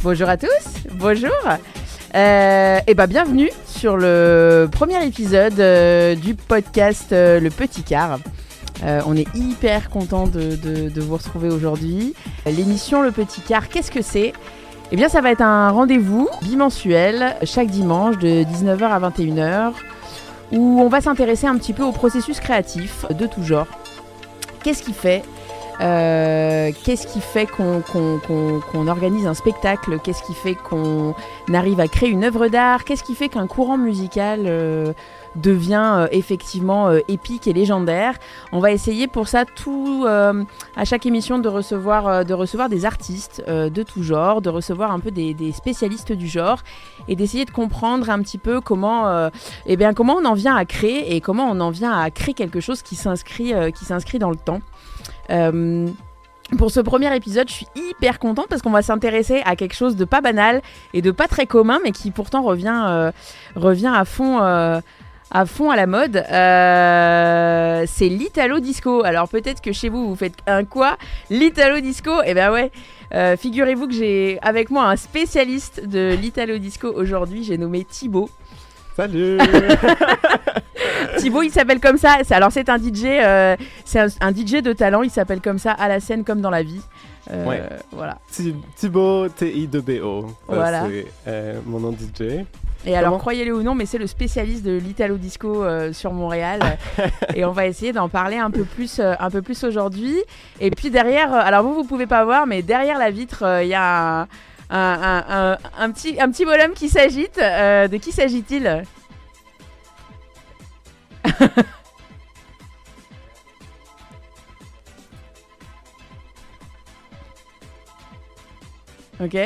Bonjour à tous, bonjour. Bienvenue sur le premier épisode du podcast Le Petit Quart. On est hyper content de vous retrouver aujourd'hui. L'émission Le Petit Quart, qu'est-ce que c'est ? Eh bien, ça va être un rendez-vous bimensuel chaque dimanche de 19h à 21h où on va s'intéresser un petit peu au processus créatif de tout genre. Qu'est-ce qui fait qu'on organise un spectacle ? Qu'est-ce qui fait qu'on arrive à créer une œuvre d'art ? Qu'est-ce qui fait qu'un courant musical devient effectivement épique et légendaire ? On va essayer pour ça à chaque émission de recevoir des artistes de tout genre, de recevoir un peu des spécialistes du genre et d'essayer de comprendre un petit peu comment on en vient à créer et comment on en vient à créer quelque chose qui s'inscrit dans le temps. Pour ce premier épisode, je suis hyper contente parce qu'on va s'intéresser à quelque chose de pas banal et de pas très commun, mais qui pourtant revient à fond à la mode. C'est l'Italo Disco. Alors peut-être que chez vous, vous faites un quoi ? L'Italo Disco ? Eh ben ouais. Figurez-vous que j'ai avec moi un spécialiste de l'Italo Disco aujourd'hui. J'ai nommé Thibaut. Salut. Thibaut, il s'appelle comme ça. Alors c'est un DJ, un DJ de talent. Il s'appelle comme ça à la scène comme dans la vie. Ouais. Voilà. Thibaut, T-I-2-B-O. Voilà. C'est mon nom de DJ. Et alors, croyez-le ou non, mais c'est le spécialiste de l'Italo Disco sur Montréal. Et on va essayer d'en parler un peu plus aujourd'hui. Et puis derrière, alors vous pouvez pas voir, mais derrière la vitre, il y a un petit bonhomme qui s'agite. De qui s'agit-il ? Ok.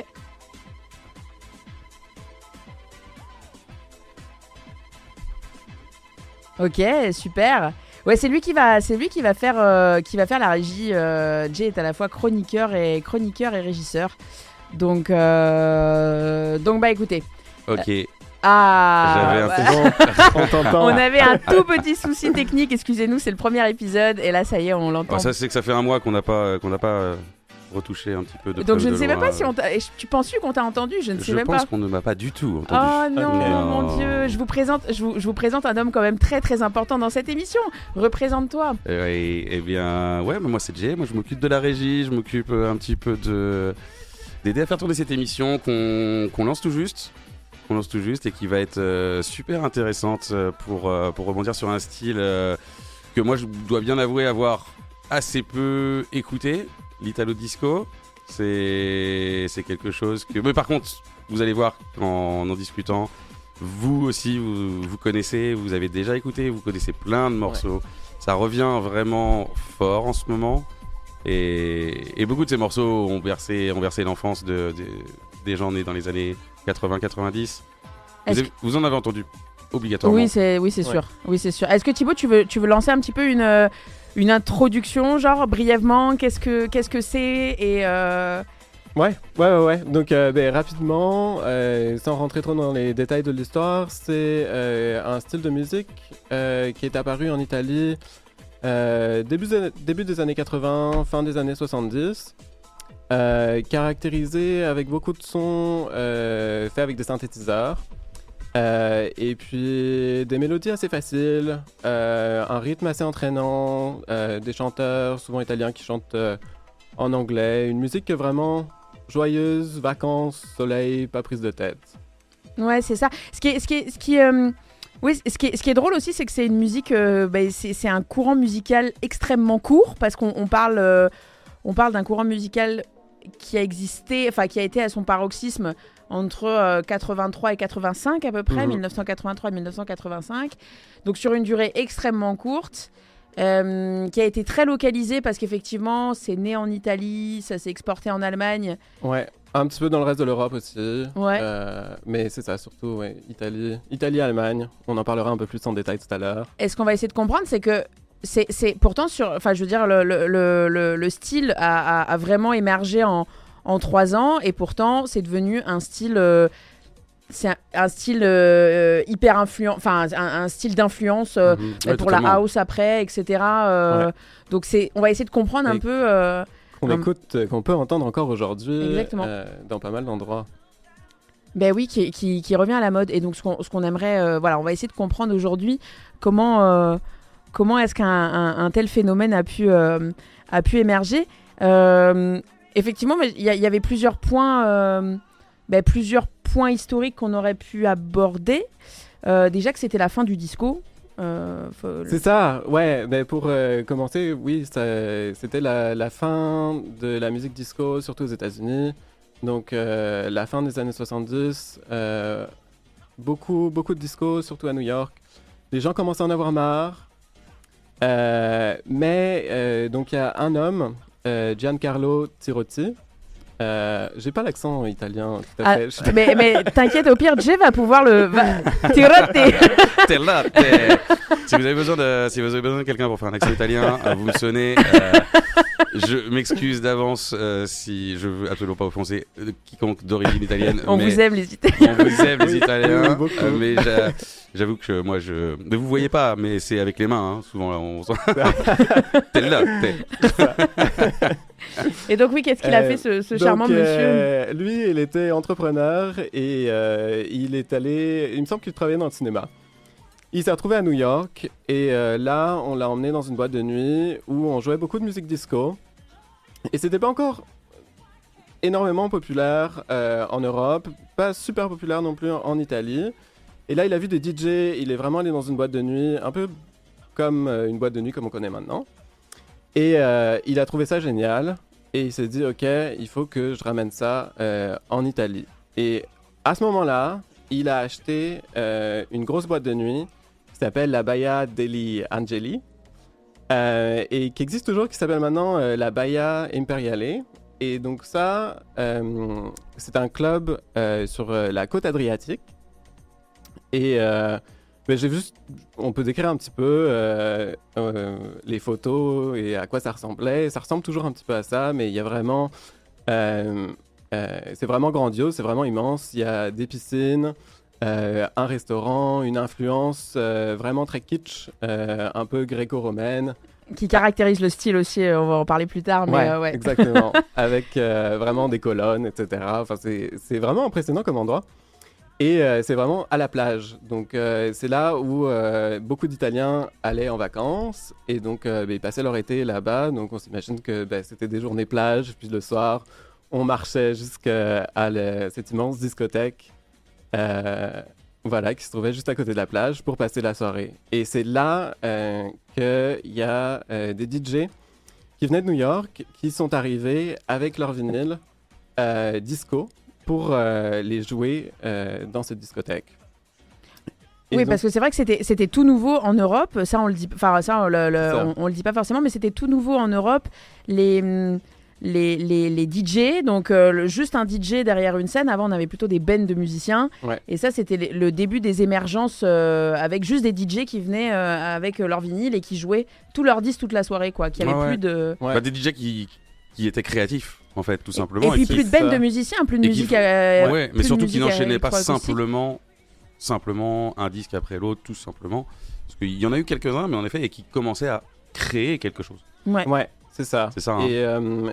Ok, super. Ouais, c'est lui qui va faire la régie. Jay est à la fois chroniqueur et régisseur. Donc écoutez. Ok. On t'entend. On avait un tout petit souci technique. Excusez-nous, c'est le premier épisode et là ça y est, on l'entend. Ça c'est que ça fait un mois qu'on n'a pas retouché un petit peu de. Donc je ne sais même pas si on t'a. Tu penses qu'on t'a entendu ? Je ne sais même pas. Je pense qu'on ne m'a pas du tout entendu. Oh non, Okay. mon Dieu. Je vous présente un homme quand même très très important dans cette émission. Représente-toi. Eh bien, ouais, moi c'est Jay. Moi je m'occupe de la régie, je m'occupe un petit peu d'aider à faire tourner cette émission qu'on lance tout juste. Et qui va être super intéressante pour rebondir sur un style que moi je dois bien avouer avoir assez peu écouté. L'Italo Disco, c'est quelque chose que... Mais par contre, vous allez voir en discutant, vous aussi, vous connaissez, vous avez déjà écouté, vous connaissez plein de morceaux. Ouais. Ça revient vraiment fort en ce moment. Et beaucoup de ces morceaux ont bercé l'enfance des gens nés dans les années 80-90. Vous en avez entendu obligatoirement. Oui, c'est sûr. Oui, c'est sûr. Est-ce que Thibaut, tu veux lancer un petit peu une introduction, genre brièvement, qu'est-ce que c'est et Ouais. Donc, rapidement, sans rentrer trop dans les détails de l'histoire, c'est un style de musique qui est apparu en Italie début des années 80, fin des années 70. Caractérisé avec beaucoup de sons faits avec des synthétiseurs et puis des mélodies assez faciles, un rythme assez entraînant, des chanteurs souvent italiens qui chantent en anglais, une musique vraiment joyeuse, vacances, soleil, pas prise de tête. Ouais, c'est ça. Ce qui est drôle aussi, c'est que c'est une musique, c'est un courant musical extrêmement court parce qu'on parle d'un courant musical qui a existé, enfin qui a été à son paroxysme entre 83 et 85 à peu près, 1983 et 1985. Donc sur une durée extrêmement courte, qui a été très localisée parce qu'effectivement c'est né en Italie, ça s'est exporté en Allemagne. Ouais, un petit peu dans le reste de l'Europe aussi. Ouais. Mais c'est ça, surtout ouais, Italie, Allemagne. On en parlera un peu plus en détail tout à l'heure. Et ce qu'on va essayer de comprendre, c'est que c'est pourtant le style a vraiment émergé en 3 ans et pourtant c'est devenu un style hyper influent, enfin un style d'influence pour la house après, etc. Donc on va essayer de comprendre un peu. qu'on écoute, qu'on peut entendre encore aujourd'hui Exactement. dans pas mal d'endroits. Ben oui, qui revient à la mode. Et donc, ce qu'on aimerait, on va essayer de comprendre aujourd'hui comment est-ce qu'un tel phénomène a pu émerger. Effectivement, il y avait plusieurs points historiques qu'on aurait pu aborder. Déjà que c'était la fin du disco. C'est ça, ouais. Mais pour commencer, oui, c'était la fin de la musique disco, surtout aux États-Unis. Donc, la fin des années 70, beaucoup de disco, surtout à New York. Les gens commençaient à en avoir marre. Donc, il y a un homme, Giancarlo Tirotti. J'ai pas l'accent italien tout à fait. Mais t'inquiète, au pire, Jay va pouvoir Tirotti. Si vous avez besoin de quelqu'un pour faire un accent italien, vous me sonnez. Je m'excuse d'avance si je veux absolument pas offenser quiconque d'origine italienne. On vous aime les Italiens. On vous aime les Italiens. Oui, Mais j'avoue que moi je. Mais vous voyez pas, mais c'est avec les mains. Hein. Souvent là, on. T'es là. Et donc oui, qu'est-ce qu'il a fait ce charmant monsieur Lui, il était entrepreneur et il est allé. Il me semble qu'il travaillait dans le cinéma. Il s'est retrouvé à New York et là, on l'a emmené dans une boîte de nuit où on jouait beaucoup de musique disco. Et c'était pas encore énormément populaire en Europe, pas super populaire non plus en Italie. Et là, il a vu des DJ, il est vraiment allé dans une boîte de nuit, un peu comme une boîte de nuit comme on connaît maintenant. Et il a trouvé ça génial et il s'est dit, ok, il faut que je ramène ça en Italie. Et à ce moment-là, il a acheté une grosse boîte de nuit qui s'appelle la Baia degli Angeli et qui existe toujours, qui s'appelle maintenant la Baia Imperiale. Et donc ça, c'est un club sur la côte adriatique. Et on peut décrire un petit peu les photos et à quoi ça ressemblait. Ça ressemble toujours un petit peu à ça, mais il y a vraiment... c'est vraiment grandiose, c'est vraiment immense. Il y a des piscines, un restaurant, une influence vraiment très kitsch, un peu gréco-romaine. Qui caractérise le style aussi, on va en parler plus tard. Mais ouais. Exactement. Avec vraiment des colonnes, etc. Enfin, c'est vraiment impressionnant comme endroit. Et c'est vraiment à la plage. Donc c'est là où beaucoup d'Italiens allaient en vacances. Et donc ils passaient leur été là-bas. Donc on s'imagine que c'était des journées plage. Puis le soir, on marchait jusqu'à cette immense discothèque. Qui se trouvait juste à côté de la plage pour passer la soirée. Et c'est là qu'il y a des DJ qui venaient de New York, qui sont arrivés avec leur vinyle disco pour les jouer dans cette discothèque. Et oui, donc... parce que c'est vrai que c'était tout nouveau en Europe. Ça, on le dit, enfin ça, on le dit pas forcément, mais c'était tout nouveau en Europe. Les DJ, donc juste un DJ derrière une scène. Avant, on avait plutôt des bands de musiciens. Ouais. Et ça, c'était le début des émergences avec juste des DJ qui venaient avec leur vinyle et qui jouaient tous leurs disques toute la soirée, quoi. Qui avait plus de... Ouais. Des DJ qui étaient créatifs, en fait, tout simplement. Et puis plus de bands de musiciens, plus de musique... mais surtout qui n'enchaînaient pas simplement un disque après l'autre, tout simplement. Parce qu'il y en a eu quelques-uns, mais en effet, et qui commençaient à créer quelque chose. Ouais. C'est ça. Hein. Et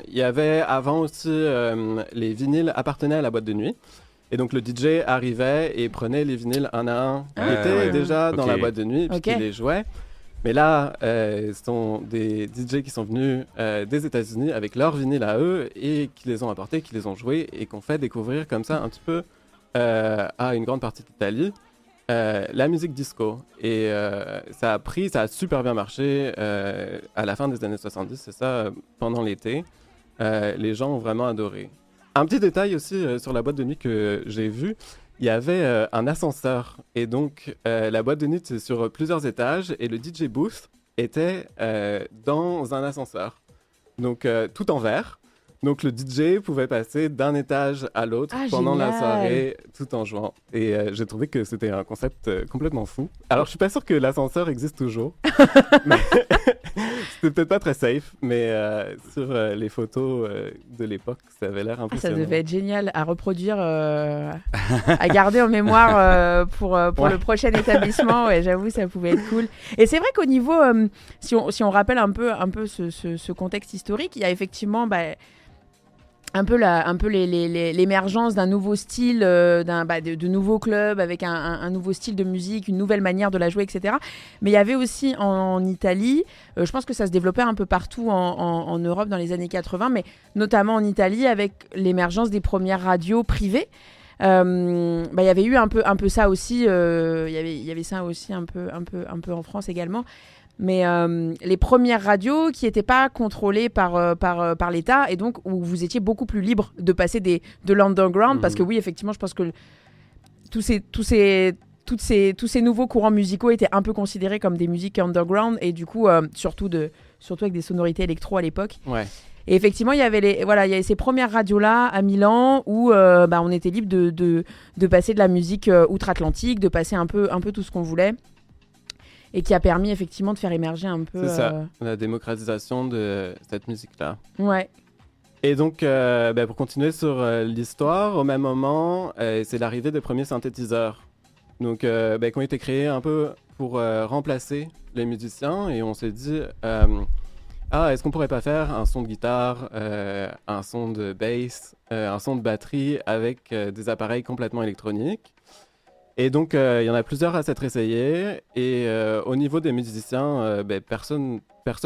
il y avait avant aussi, les vinyles appartenaient à la boîte de nuit. Et donc le DJ arrivait et prenait les vinyles un à un. Ils étaient déjà dans la boîte de nuit, puis il les jouait. Mais là, ce sont des DJ qui sont venus des États-Unis avec leurs vinyles à eux et qui les ont apportés, qui les ont joués et qu'on fait découvrir comme ça un petit peu à une grande partie d'Italie. La musique disco. Et ça a super bien marché à la fin des années 70, c'est ça, pendant l'été. Les gens ont vraiment adoré. Un petit détail aussi sur la boîte de nuit que j'ai vu, il y avait un ascenseur. Et donc, la boîte de nuit, c'est sur plusieurs étages et le DJ booth était dans un ascenseur. Donc, tout en verre. Donc le DJ pouvait passer d'un étage à l'autre pendant la génial. soirée tout en jouant. Et j'ai trouvé que c'était un concept complètement fou. Alors je suis pas sûr que l'ascenseur existe toujours. Mais c'était peut-être pas très safe, mais sur les photos de l'époque, ça avait l'air Ça impressionnant. devait être génial à reproduire, à garder en mémoire pour le prochain établissement. Ouais, j'avoue, ça pouvait être cool. Et c'est vrai qu'au niveau, si on rappelle un peu ce contexte historique, il y a effectivement un peu l'émergence d'un nouveau style, de nouveaux clubs avec un nouveau style de musique, une nouvelle manière de la jouer, etc. Mais il y avait aussi en Italie, je pense que ça se développait un peu partout en Europe dans les années 80, mais notamment en Italie avec l'émergence des premières radios privées. Il y avait eu un peu ça aussi, il y avait ça aussi un peu en France également. Mais les premières radios qui n'étaient pas contrôlées par l'État et donc où vous étiez beaucoup plus libre de passer de l'underground parce que oui, effectivement, je pense que tous ces nouveaux courants musicaux étaient un peu considérés comme des musiques underground et du coup, surtout avec des sonorités électro à l'époque. Ouais. Et effectivement, il y avait ces premières radios-là à Milan où on était libre de passer de la musique outre-Atlantique, de passer un peu tout ce qu'on voulait. Et qui a permis effectivement de faire émerger un peu... C'est ça, la démocratisation de cette musique-là. Ouais. Et donc, pour continuer sur l'histoire, au même moment, c'est l'arrivée des premiers synthétiseurs. Donc, qui ont été créés un peu pour remplacer les musiciens. Et on s'est dit, est-ce qu'on pourrait pas faire un son de guitare, un son de bass, un son de batterie avec des appareils complètement électroniques? Et donc, il y en a plusieurs à s'être essayés. Et au niveau des musiciens, personne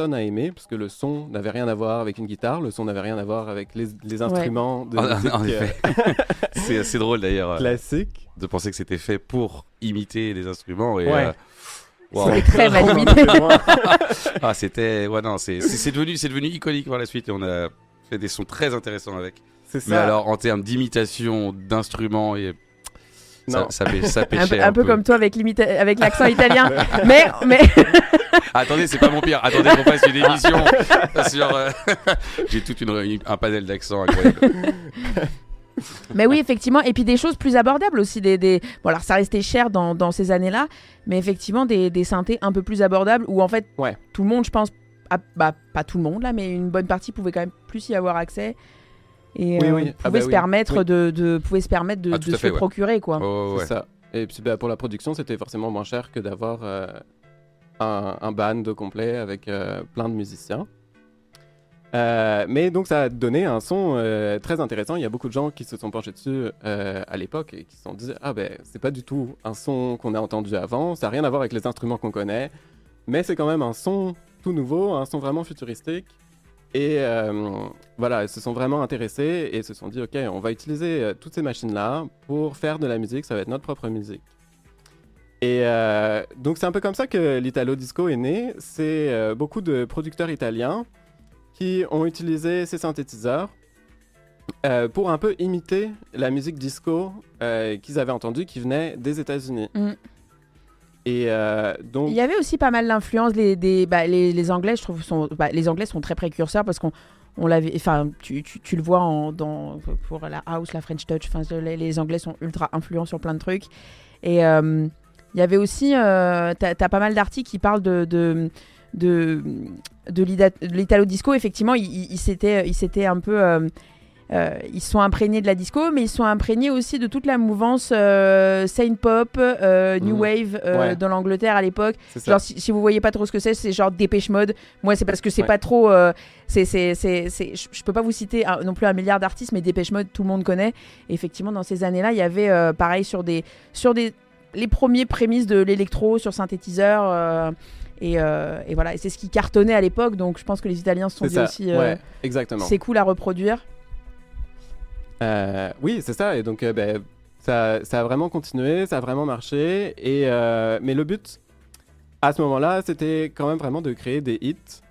n'a aimé, parce que le son n'avait rien à voir avec une guitare, le son n'avait rien à voir avec les instruments de musique. En effet. C'est assez drôle d'ailleurs. Classique. De penser que c'était fait pour imiter les instruments. Et, Ouais. wow. C'était très mal limité. C'était... Ouais, non, c'est devenu iconique par la suite et on a fait des sons très intéressants avec. C'est ça. Mais alors, en termes d'imitation d'instruments, ça pêchait un peu comme toi avec l'accent italien. mais Attendez, c'est pas mon pire. Attendez qu'on fasse une émission sur... J'ai tout un panel d'accents incroyable. Mais oui, effectivement. Et puis des choses plus abordables aussi. Bon, alors ça restait cher dans ces années-là, mais effectivement des synthés un peu plus abordables où en fait tout le monde, je pense, pas tout le monde là, mais une bonne partie pouvait quand même plus y avoir accès. Et pouvait se permettre de se le procurer, quoi. Oh, c'est ça. Et puis pour la production, c'était forcément moins cher que d'avoir un band complet avec plein de musiciens. Mais donc ça a donné un son très intéressant. Il y a beaucoup de gens qui se sont penchés dessus à l'époque et qui se sont dit c'est pas du tout un son qu'on a entendu avant, ça n'a rien à voir avec les instruments qu'on connaît, mais c'est quand même un son tout nouveau, un son vraiment futuristique. Et ils se sont vraiment intéressés et se sont dit, OK, on va utiliser toutes ces machines-là pour faire de la musique, ça va être notre propre musique. Et donc c'est un peu comme ça que l'Italo Disco est né. C'est beaucoup de producteurs italiens qui ont utilisé ces synthétiseurs pour un peu imiter la musique disco qu'ils avaient entendue qui venait des États-Unis. Et donc... Il y avait aussi pas mal d'influences. Les Anglais, je trouve, les Anglais sont très précurseurs parce qu'on l'avait. Enfin, tu le vois pour la house, la French touch. Enfin, les Anglais sont ultra influents sur plein de trucs. Et il y avait aussi, t'as pas mal d'articles qui parlent de l'Italo Disco. Effectivement, ils s'étaient un peu. Ils sont imprégnés de la disco, mais ils sont imprégnés aussi de toute la mouvance Saint Pop, New Wave dans l'Angleterre à l'époque. Genre, si vous voyez pas trop ce que c'est genre Dépêche Mode. Moi, c'est parce que c'est pas trop. Je peux pas vous citer non plus un milliard d'artistes, mais Dépêche Mode, tout le monde connaît. Et effectivement, dans ces années-là, il y avait pareil sur les premiers prémices de l'électro sur synthétiseur. Et voilà, et c'est ce qui cartonnait à l'époque. Donc, je pense que les Italiens se sont dit aussi. Exactement. C'est cool à reproduire. Oui, c'est ça. Et donc, ça a vraiment continué, ça a vraiment marché. Mais le but, à ce moment-là, c'était quand même vraiment de créer des hits.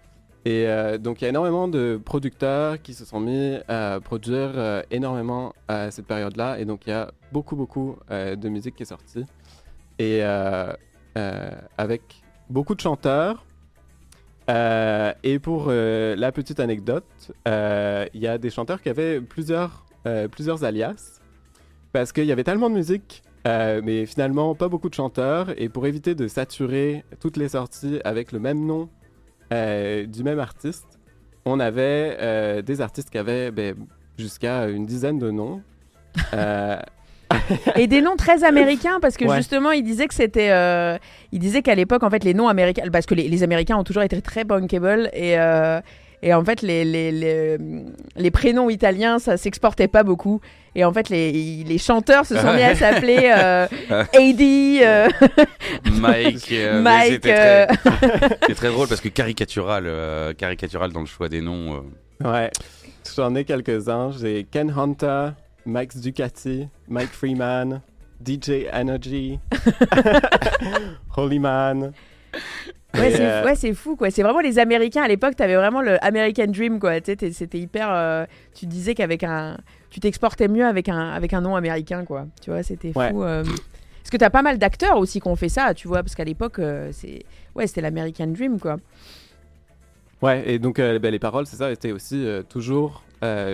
Et donc, il y a énormément de producteurs qui se sont mis à produire énormément à cette période-là. Et donc, il y a beaucoup de musique qui est sortie. Et avec beaucoup de chanteurs. Et pour la petite anecdote, il y a des chanteurs qui avaient plusieurs alias parce qu'il y avait tellement de musique, mais finalement pas beaucoup de chanteurs. Et pour éviter de saturer toutes les sorties avec le même nom du même artiste, on avait des artistes qui avaient jusqu'à une dizaine de noms. Et des noms très américains parce que Ouais. justement il disait que c'était il disait qu'à l'époque en fait les noms américains parce que les Américains ont toujours été très bankable et en fait les prénoms italiens ça s'exportait pas beaucoup et en fait les chanteurs se sont mis à s'appeler AD Mike, mais Mike c'était c'est très drôle parce que caricatural dans le choix des noms. Ouais, j'en ai quelques-uns. J'ai Ken Hunter, Max Ducati, Mike Freeman, DJ Energy, Holy Man. Ouais, Et, c'est fou quoi. C'est vraiment les Américains à l'époque. T'avais vraiment le American Dream quoi. Tu sais, c'était hyper. Tu disais tu t'exportais mieux avec un nom américain quoi. Tu vois, c'était fou. Ouais. Parce que t'as pas mal d'acteurs aussi qui ont fait ça, tu vois. Parce qu'à l'époque, c'était l'American Dream quoi. Ouais, et donc les paroles, c'est ça, étaient aussi toujours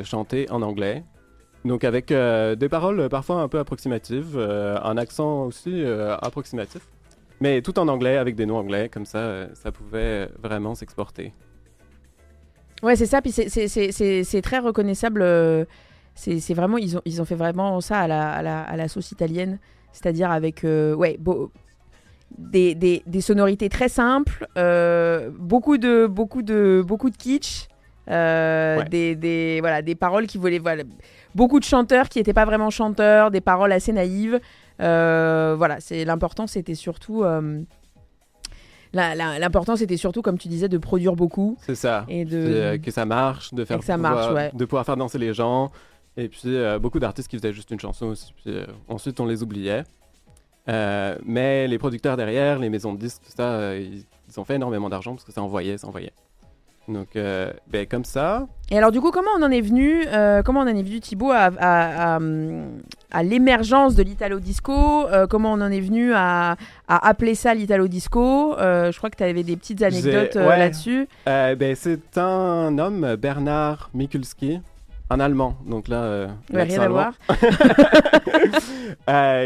chantées en anglais. Donc avec des paroles parfois un peu approximatives, un accent aussi approximatif. Mais tout en anglais, avec des noms anglais, comme ça, ça pouvait vraiment s'exporter. Ouais, c'est ça. Puis c'est très reconnaissable. C'est vraiment ils ont fait vraiment ça à la sauce italienne, c'est-à-dire avec des sonorités très simples, beaucoup de kitsch, des paroles qui voulaient beaucoup de chanteurs qui n'étaient pas vraiment chanteurs, des paroles assez naïves. L'important c'était surtout l'important c'était surtout comme tu disais de produire beaucoup. C'est ça. Et que ça marche, de pouvoir faire danser les gens. Et puis beaucoup d'artistes qui faisaient juste une chanson aussi. Puis ensuite on les oubliait. Mais les producteurs derrière, les maisons de disques, tout ça, ils ont fait énormément d'argent parce que ça envoyait. Donc, comme ça. Et alors, du coup, comment on en est venu, Thibaut, à l'émergence de l'Italo-Disco comment on en est venu à appeler ça l'Italo-Disco je crois que tu avais des petites anecdotes là-dessus. C'est un homme, Bernard Mikulski, un Allemand. Donc là, rien à voir.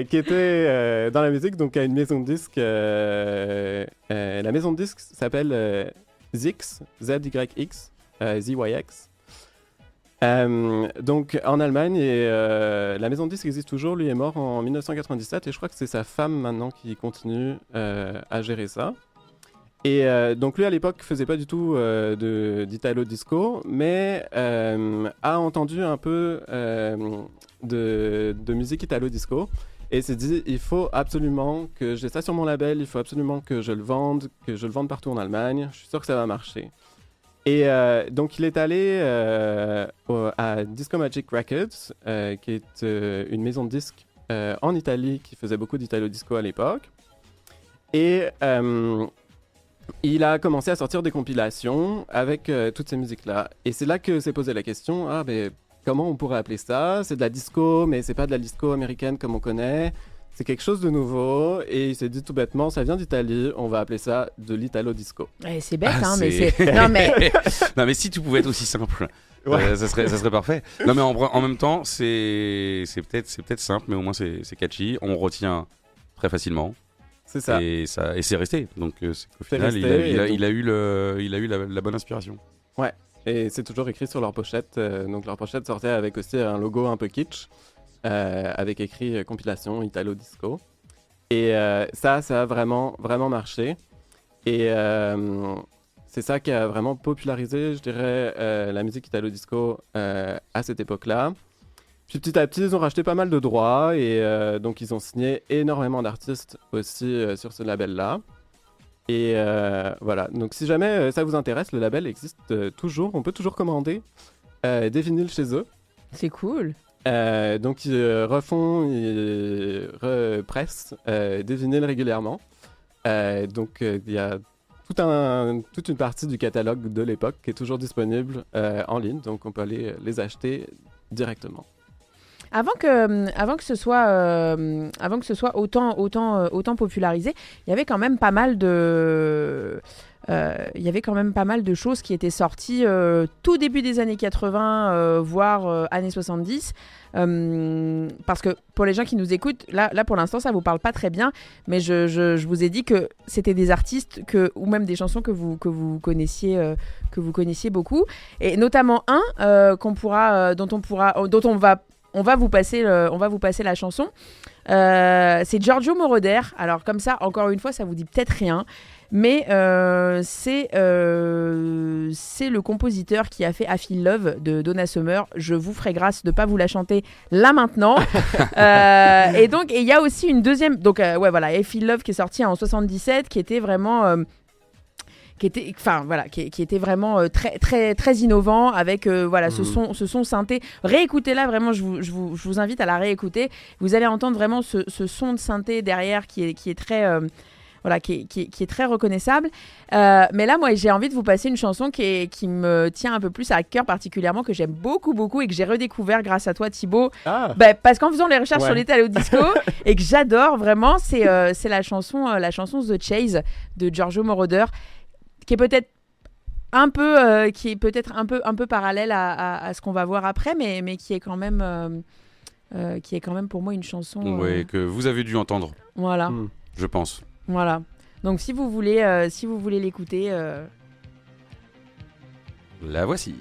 qui était dans la musique, donc à une maison de disques. La maison de disques s'appelle Zyx, ZYX, ZYX. Donc en Allemagne, et la maison de disques existe toujours. Lui est mort en 1997 et je crois que c'est sa femme maintenant qui continue à gérer ça. Et donc lui à l'époque faisait pas du tout d'Italo Disco, mais a entendu un peu de musique Italo Disco et s'est dit il faut absolument que j'ai ça sur mon label, il faut absolument que je le vende partout en Allemagne, je suis sûr que ça va marcher. Et donc il est allé à Disco Magic Records, qui est une maison de disques en Italie qui faisait beaucoup d'Italo Disco à l'époque. Et il a commencé à sortir des compilations avec toutes ces musiques-là. Et c'est là que s'est posé la question, comment on pourrait appeler ça ? C'est de la disco, mais c'est pas de la disco américaine comme on connaît. C'est quelque chose de nouveau. Et il s'est dit tout bêtement, ça vient d'Italie, on va appeler ça de l'Italo Disco. C'est bête, mais c'est... Non, mais... non, mais si tout pouvait être aussi simple, ça serait parfait. Non, mais en même temps, c'est peut-être simple, mais au moins c'est catchy. On retient très facilement. C'est ça. Et c'est resté. Donc au final, il a eu la bonne inspiration. Ouais. Et c'est toujours écrit sur leur pochette. Donc leur pochette sortait avec aussi un logo un peu kitsch, avec écrit compilation Italo Disco. Et ça a vraiment, vraiment marché. Et c'est ça qui a vraiment popularisé, je dirais, la musique Italo Disco à cette époque-là. Puis petit à petit, ils ont racheté pas mal de droits et donc ils ont signé énormément d'artistes aussi sur ce label-là. Et voilà, donc si jamais ça vous intéresse, le label existe toujours, on peut toujours commander des vinyles chez eux. C'est cool. Donc ils refont, ils repressent des vinyles régulièrement. Donc il y a toute une partie du catalogue de l'époque qui est toujours disponible en ligne, donc on peut aller les acheter directement. Avant que ce soit autant popularisé, il y avait quand même pas mal de il y avait quand même pas mal de choses qui étaient sorties tout début des années 80, voire années 70. Parce que pour les gens qui nous écoutent, là pour l'instant ça vous parle pas très bien, mais je vous ai dit que c'était des artistes ou même des chansons que vous connaissiez beaucoup, et notamment dont on va vous passer la chanson. C'est Giorgio Moroder. Alors comme ça, encore une fois, ça vous dit peut-être rien, mais c'est le compositeur qui a fait I Feel Love de Donna Summer. Je vous ferai grâce de pas vous la chanter là maintenant. Et donc il y a aussi une deuxième. Donc voilà, I Feel Love qui est sorti en 77, qui était vraiment qui était vraiment très très très innovant, avec ce son synthé. Réécoutez-la vraiment, je vous invite à la réécouter. Vous allez entendre vraiment ce son de synthé derrière qui est très qui est très reconnaissable. Mais là, moi, j'ai envie de vous passer une chanson qui me tient un peu plus à cœur particulièrement, que j'aime beaucoup, beaucoup, et que j'ai redécouvert grâce à toi, Thibaut. Parce qu'en faisant les recherches sur l'Italo Disco, et que j'adore vraiment, c'est la chanson The Chase de Giorgio Moroder, qui est peut-être un peu parallèle à ce qu'on va voir après, mais qui est quand même pour moi une chanson que vous avez dû entendre. Voilà. Je pense. Voilà. Donc si vous voulez l'écouter, la voici.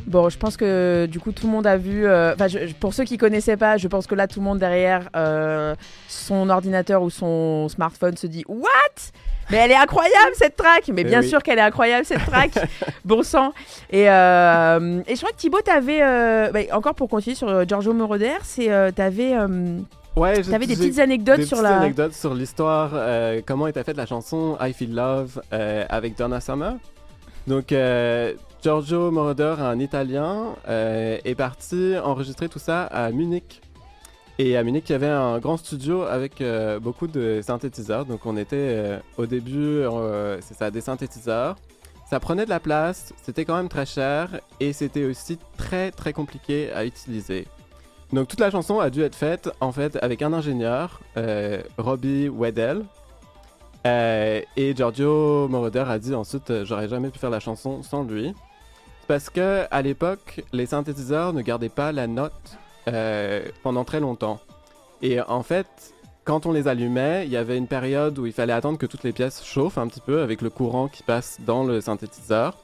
Bon, je pense que du coup tout le monde a vu. Pour ceux qui connaissaient pas, je pense que là tout le monde derrière son ordinateur ou son smartphone se dit What? Mais elle est incroyable cette track. Mais bien sûr qu'elle est incroyable cette track. Bon sang. Et je crois que Thibaut, t'avais encore pour continuer sur Giorgio Moroder, t'avais des petites anecdotes sur l'histoire, comment était faite la chanson I Feel Love avec Donna Summer. Donc Giorgio Moroder, un Italien, est parti enregistrer tout ça à Munich. Et à Munich, il y avait un grand studio avec beaucoup de synthétiseurs. Donc on était au début, des synthétiseurs. Ça prenait de la place, c'était quand même très cher et c'était aussi très très compliqué à utiliser. Donc toute la chanson a dû être faite en fait avec un ingénieur, Robbie Weddell. Et Giorgio Moroder a dit ensuite j'aurais jamais pu faire la chanson sans lui. Parce que à l'époque, les synthétiseurs ne gardaient pas la note pendant très longtemps. Et en fait, quand on les allumait, il y avait une période où il fallait attendre que toutes les pièces chauffent un petit peu avec le courant qui passe dans le synthétiseur.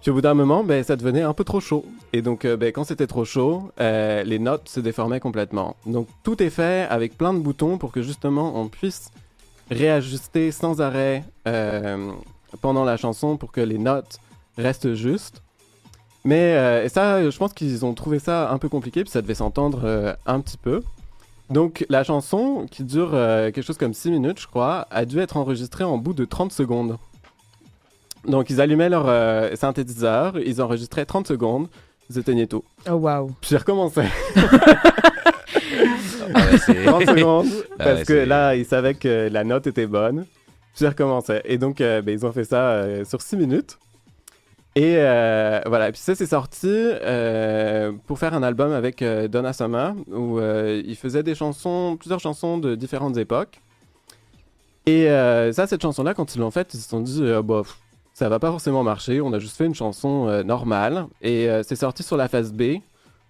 Puis au bout d'un moment, ça devenait un peu trop chaud. Et donc quand c'était trop chaud, les notes se déformaient complètement. Donc tout est fait avec plein de boutons pour que justement on puisse réajuster sans arrêt pendant la chanson pour que les notes restent justes. Mais ça, je pense qu'ils ont trouvé ça un peu compliqué, puis ça devait s'entendre un petit peu. Donc la chanson, qui dure quelque chose comme 6 minutes, je crois, a dû être enregistrée en bout de 30 secondes. Donc ils allumaient leur synthétiseur, ils enregistraient 30 secondes, ils éteignaient tout. Oh waouh. Puis ils recommençaient. c'est... 30 secondes, parce ouais, que c'est- là, ils savaient que la note était bonne. Puis ils recommençaient. Et donc, ils ont fait ça sur 6 minutes. Et voilà, et puis ça, c'est sorti pour faire un album avec Donna Summer, où il faisait plusieurs chansons de différentes époques. Et cette chanson-là, quand ils l'ont faite, ils se sont dit, ça va pas forcément marcher, on a juste fait une chanson normale. Et c'est sorti sur la face B,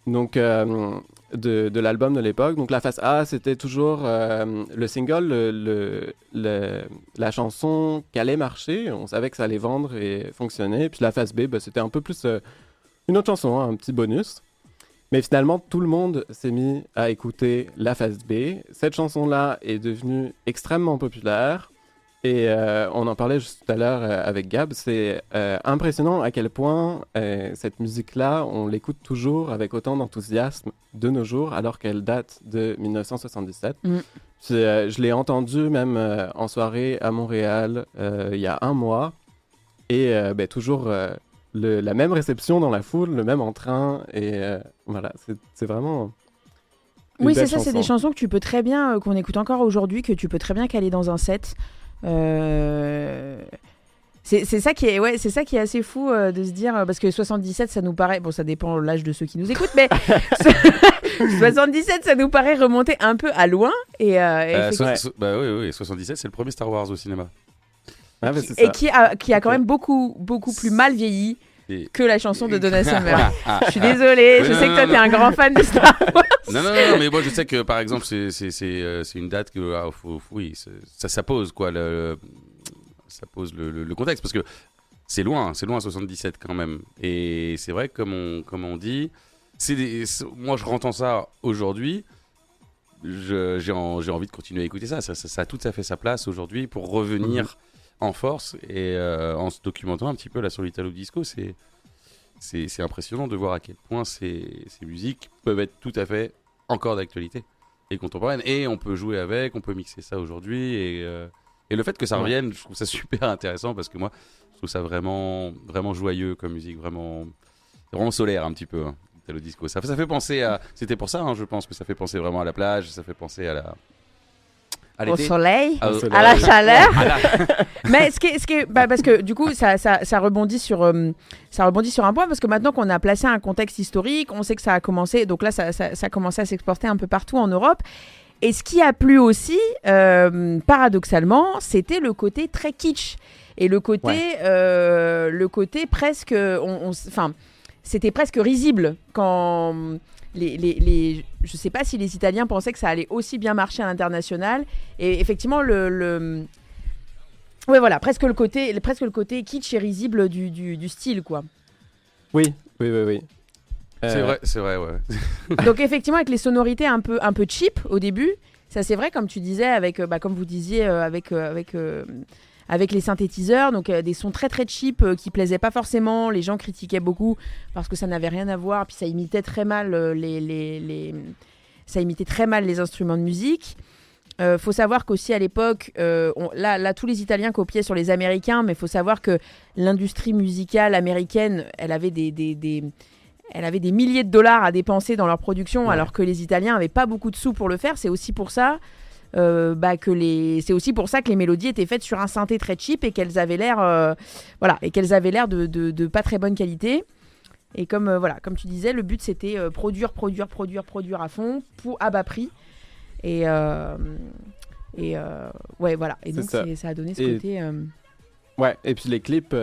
donc de l'album de l'époque. Donc la face A, c'était toujours le single, la chanson qui allait marcher. On savait que ça allait vendre et fonctionner. Puis la face B, c'était un peu plus une autre chanson, un petit bonus. Mais finalement, tout le monde s'est mis à écouter la face B. Cette chanson-là est devenue extrêmement populaire. Et on en parlait juste tout à l'heure avec Gab. C'est impressionnant à quel point cette musique-là, on l'écoute toujours avec autant d'enthousiasme de nos jours, alors qu'elle date de 1977. Mm. Puis, je l'ai entendue même en soirée à Montréal il y a un mois. Et toujours la même réception dans la foule, le même entrain. Et voilà, c'est vraiment... une Oui, belle c'est ça, c'est des chanson. chansons que tu peux très bien, qu'on écoute encore aujourd'hui, que tu peux très bien caler dans un set. C'est ça qui est, ouais, c'est ça qui est assez fou de se dire, parce que 77, ça nous paraît, bon, ça dépend de l'âge de ceux qui nous écoutent, mais 77, ça nous paraît remonter un peu à loin. Et, effectivement- oui, 77, c'est le premier Star Wars au cinéma. Ah, c'est et ça. qui a quand même beaucoup plus mal vieilli Et- que la chanson de Donna Summer. Ah, Je suis désolée, Oui, je non, sais que toi, non, t'es un grand fan de Star Wars. non, mais moi je sais que par exemple c'est une date que oui ça pose quoi ça pose le contexte parce que c'est loin 77 quand même et c'est vrai que comme on dit moi je rentends ça aujourd'hui j'ai envie de continuer à écouter ça a tout à fait sa place aujourd'hui pour revenir en force et en se documentant un petit peu là sur l'Italo Disco c'est impressionnant de voir à quel point ces musiques peuvent être tout à fait encore d'actualité et contemporaine. Et on peut jouer avec, on peut mixer ça aujourd'hui. Et le fait que ça revienne, je trouve ça super intéressant parce que moi, je trouve ça vraiment, vraiment joyeux comme musique, vraiment solaire un petit peu. Hein, le disco. Ça fait penser à. C'était pour ça, hein, je pense que ça fait penser vraiment à la plage, ça fait penser à Au l'été. soleil, À- à la chaleur. à la- Mais ce qui est parce que du coup, ça rebondit sur un point, parce que maintenant qu'on a placé un contexte historique, on sait que ça a commencé, donc là, ça a commencé à s'exporter un peu partout en Europe. Et ce qui a plu aussi, paradoxalement, c'était le côté très kitsch. Et le côté presque... Enfin, c'était presque risible quand... je sais pas si les Italiens pensaient que ça allait aussi bien marcher à l'international. Et effectivement, ouais, voilà, presque le côté kitsch et risible du style, quoi. Oui. C'est vrai, ouais. Donc effectivement, avec les sonorités un peu cheap au début, ça c'est vrai, comme tu disais, avec, comme vous disiez, avec les synthétiseurs, donc des sons très très cheap qui plaisaient pas forcément. Les gens critiquaient beaucoup parce que ça n'avait rien à voir, puis ça imitait très mal ça imitait très mal les instruments de musique. Faut savoir qu'aussi à l'époque, là tous les Italiens copiaient sur les Américains, mais faut savoir que l'industrie musicale américaine, elle avait des milliers de dollars à dépenser dans leur production, alors que les Italiens n'avaient pas beaucoup de sous pour le faire. C'est aussi pour ça que les mélodies étaient faites sur un synthé très cheap et qu'elles avaient l'air, de pas très bonne qualité. Et comme tu disais, le but c'était produire à fond à bas prix. Et ouais, voilà. Et donc ça a donné ce côté. Ouais, et puis les clips,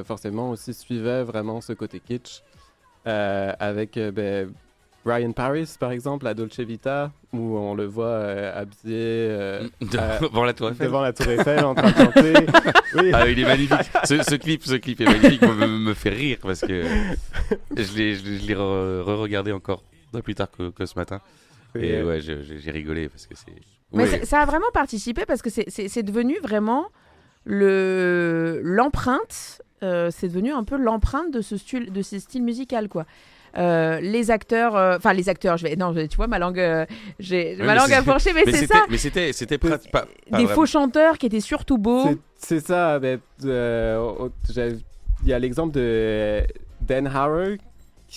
forcément, aussi suivaient vraiment ce côté kitsch. Avec Brian Paris, par exemple, à Dolce Vita, où on le voit habillé Devant la Tour Eiffel. devant la Tour Eiffel en train de chanter. Oui. Ah, il est magnifique. Ce clip est magnifique. me fait rire parce que je l'ai re-regardé encore plus tard que ce matin. Et ouais, j'ai rigolé parce que c'est. Mais ça a vraiment participé parce que c'est devenu vraiment l'empreinte. C'est devenu un peu l'empreinte de ce style musical, quoi. Les acteurs, tu vois ma langue, j'ai ma langue à fourcher, mais c'est ça. Mais c'était pas des faux chanteurs qui étaient surtout beaux. C'est ça. Il y a l'exemple de Dan Harrow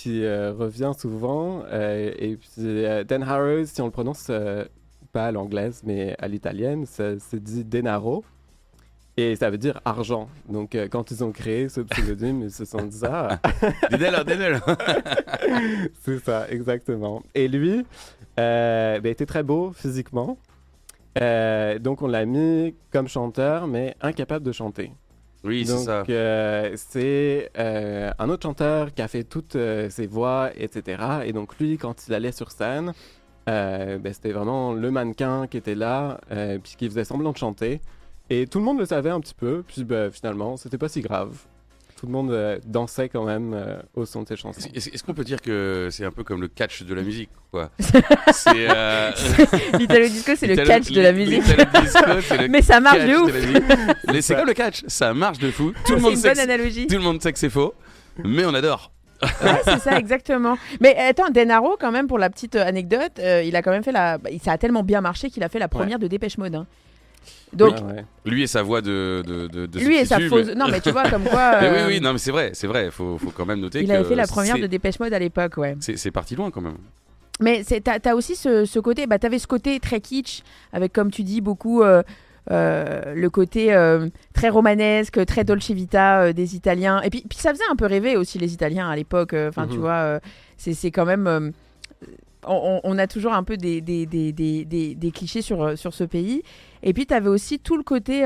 qui revient souvent. Et puis Dan Harrow, si on le prononce pas à l'anglaise, mais à l'italienne, ça se dit denaro. Et ça veut dire argent. Donc, quand ils ont créé ce pseudonyme, ils se sont dit ça. Dédale. C'est ça, exactement. Et lui, était très beau physiquement. Donc, on l'a mis comme chanteur, mais incapable de chanter. Oui, c'est Donc, ça. c'est un autre chanteur qui a fait toutes ses voix, etc. Et donc, lui, quand il allait sur scène, c'était vraiment le mannequin qui était là, puis qui faisait semblant de chanter. Et tout le monde le savait un petit peu, puis finalement, c'était pas si grave. Tout le monde dansait quand même au son de ses chansons. Est-ce qu'on peut dire que c'est un peu comme le catch de la musique, quoi? L'Italo Disco, c'est le catch de la musique. Mais ça marche de ouf. C'est comme le catch, ça marche de fou. C'est une bonne analogie. Tout le monde sait que c'est faux, mais on adore. Ouais, c'est ça, exactement. Mais attends, Denaro, quand même, pour la petite anecdote, il a quand même fait ça a tellement bien marché qu'il a fait la première de Dépêche Mode. Hein. Donc, lui et sa voix de lui et sa fausse. Non, mais tu vois, comme quoi. Oui, non, mais c'est vrai. Faut quand même noter il avait fait la première de Dépêche Mode à l'époque, ouais. C'est parti loin quand même. Mais t'as aussi ce côté. T'avais ce côté très kitsch, avec, comme tu dis, beaucoup. Le côté très romanesque, très Dolce Vita des Italiens. Et puis ça faisait un peu rêver aussi les Italiens à l'époque. Tu vois, c'est quand même. On a toujours un peu des clichés sur ce pays. Et puis, tu avais aussi tout le côté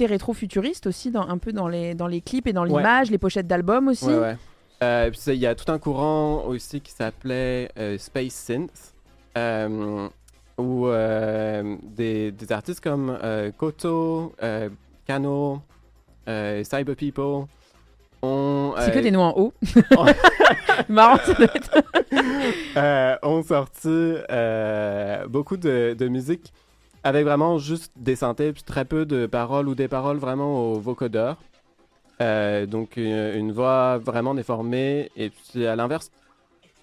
rétro-futuriste aussi, un peu dans les clips et dans l'image, les pochettes d'albums aussi. Ouais. Puis il y a tout un courant aussi qui s'appelait Space Synth, où des artistes comme Koto, Kano, Cyber People ont... C'est que des noms en haut. Marrant, ça doit être. ont sorti beaucoup de musique avec vraiment juste des synthés puis très peu de paroles ou des paroles vraiment au vocodeur. Donc une voix vraiment déformée. Et puis à l'inverse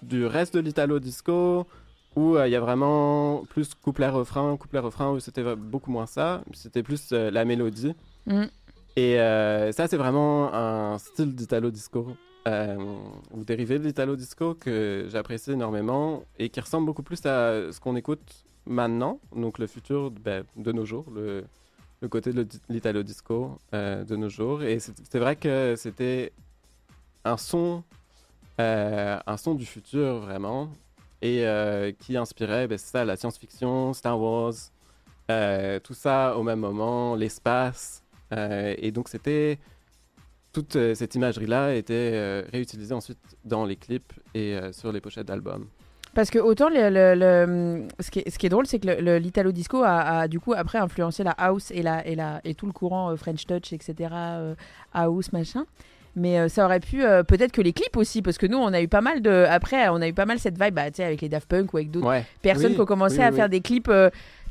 du reste de l'Italo Disco où il y a vraiment plus couplet-refrain où c'était beaucoup moins ça. C'était plus la mélodie. Et ça, c'est vraiment un style d'Italo Disco ou dérivé de l'Italo Disco que j'apprécie énormément et qui ressemble beaucoup plus à ce qu'on écoute maintenant, donc le futur de nos jours, le côté de l'Italo Disco de nos jours. Et c'est vrai que c'était un son du futur vraiment et qui inspirait c'est ça, la science-fiction, Star Wars, tout ça au même moment, l'espace. Et donc toute cette imagerie-là était réutilisée ensuite dans les clips et sur les pochettes d'albums. Parce que autant ce qui est drôle, c'est que l'Italo Disco a du coup après influencé la house et tout le courant French Touch, etc. House, machin. Mais ça aurait pu peut-être que les clips aussi, parce que nous on a eu pas mal cette vibe avec les Daft Punk ou avec d'autres personnes qui ont commencé à faire des clips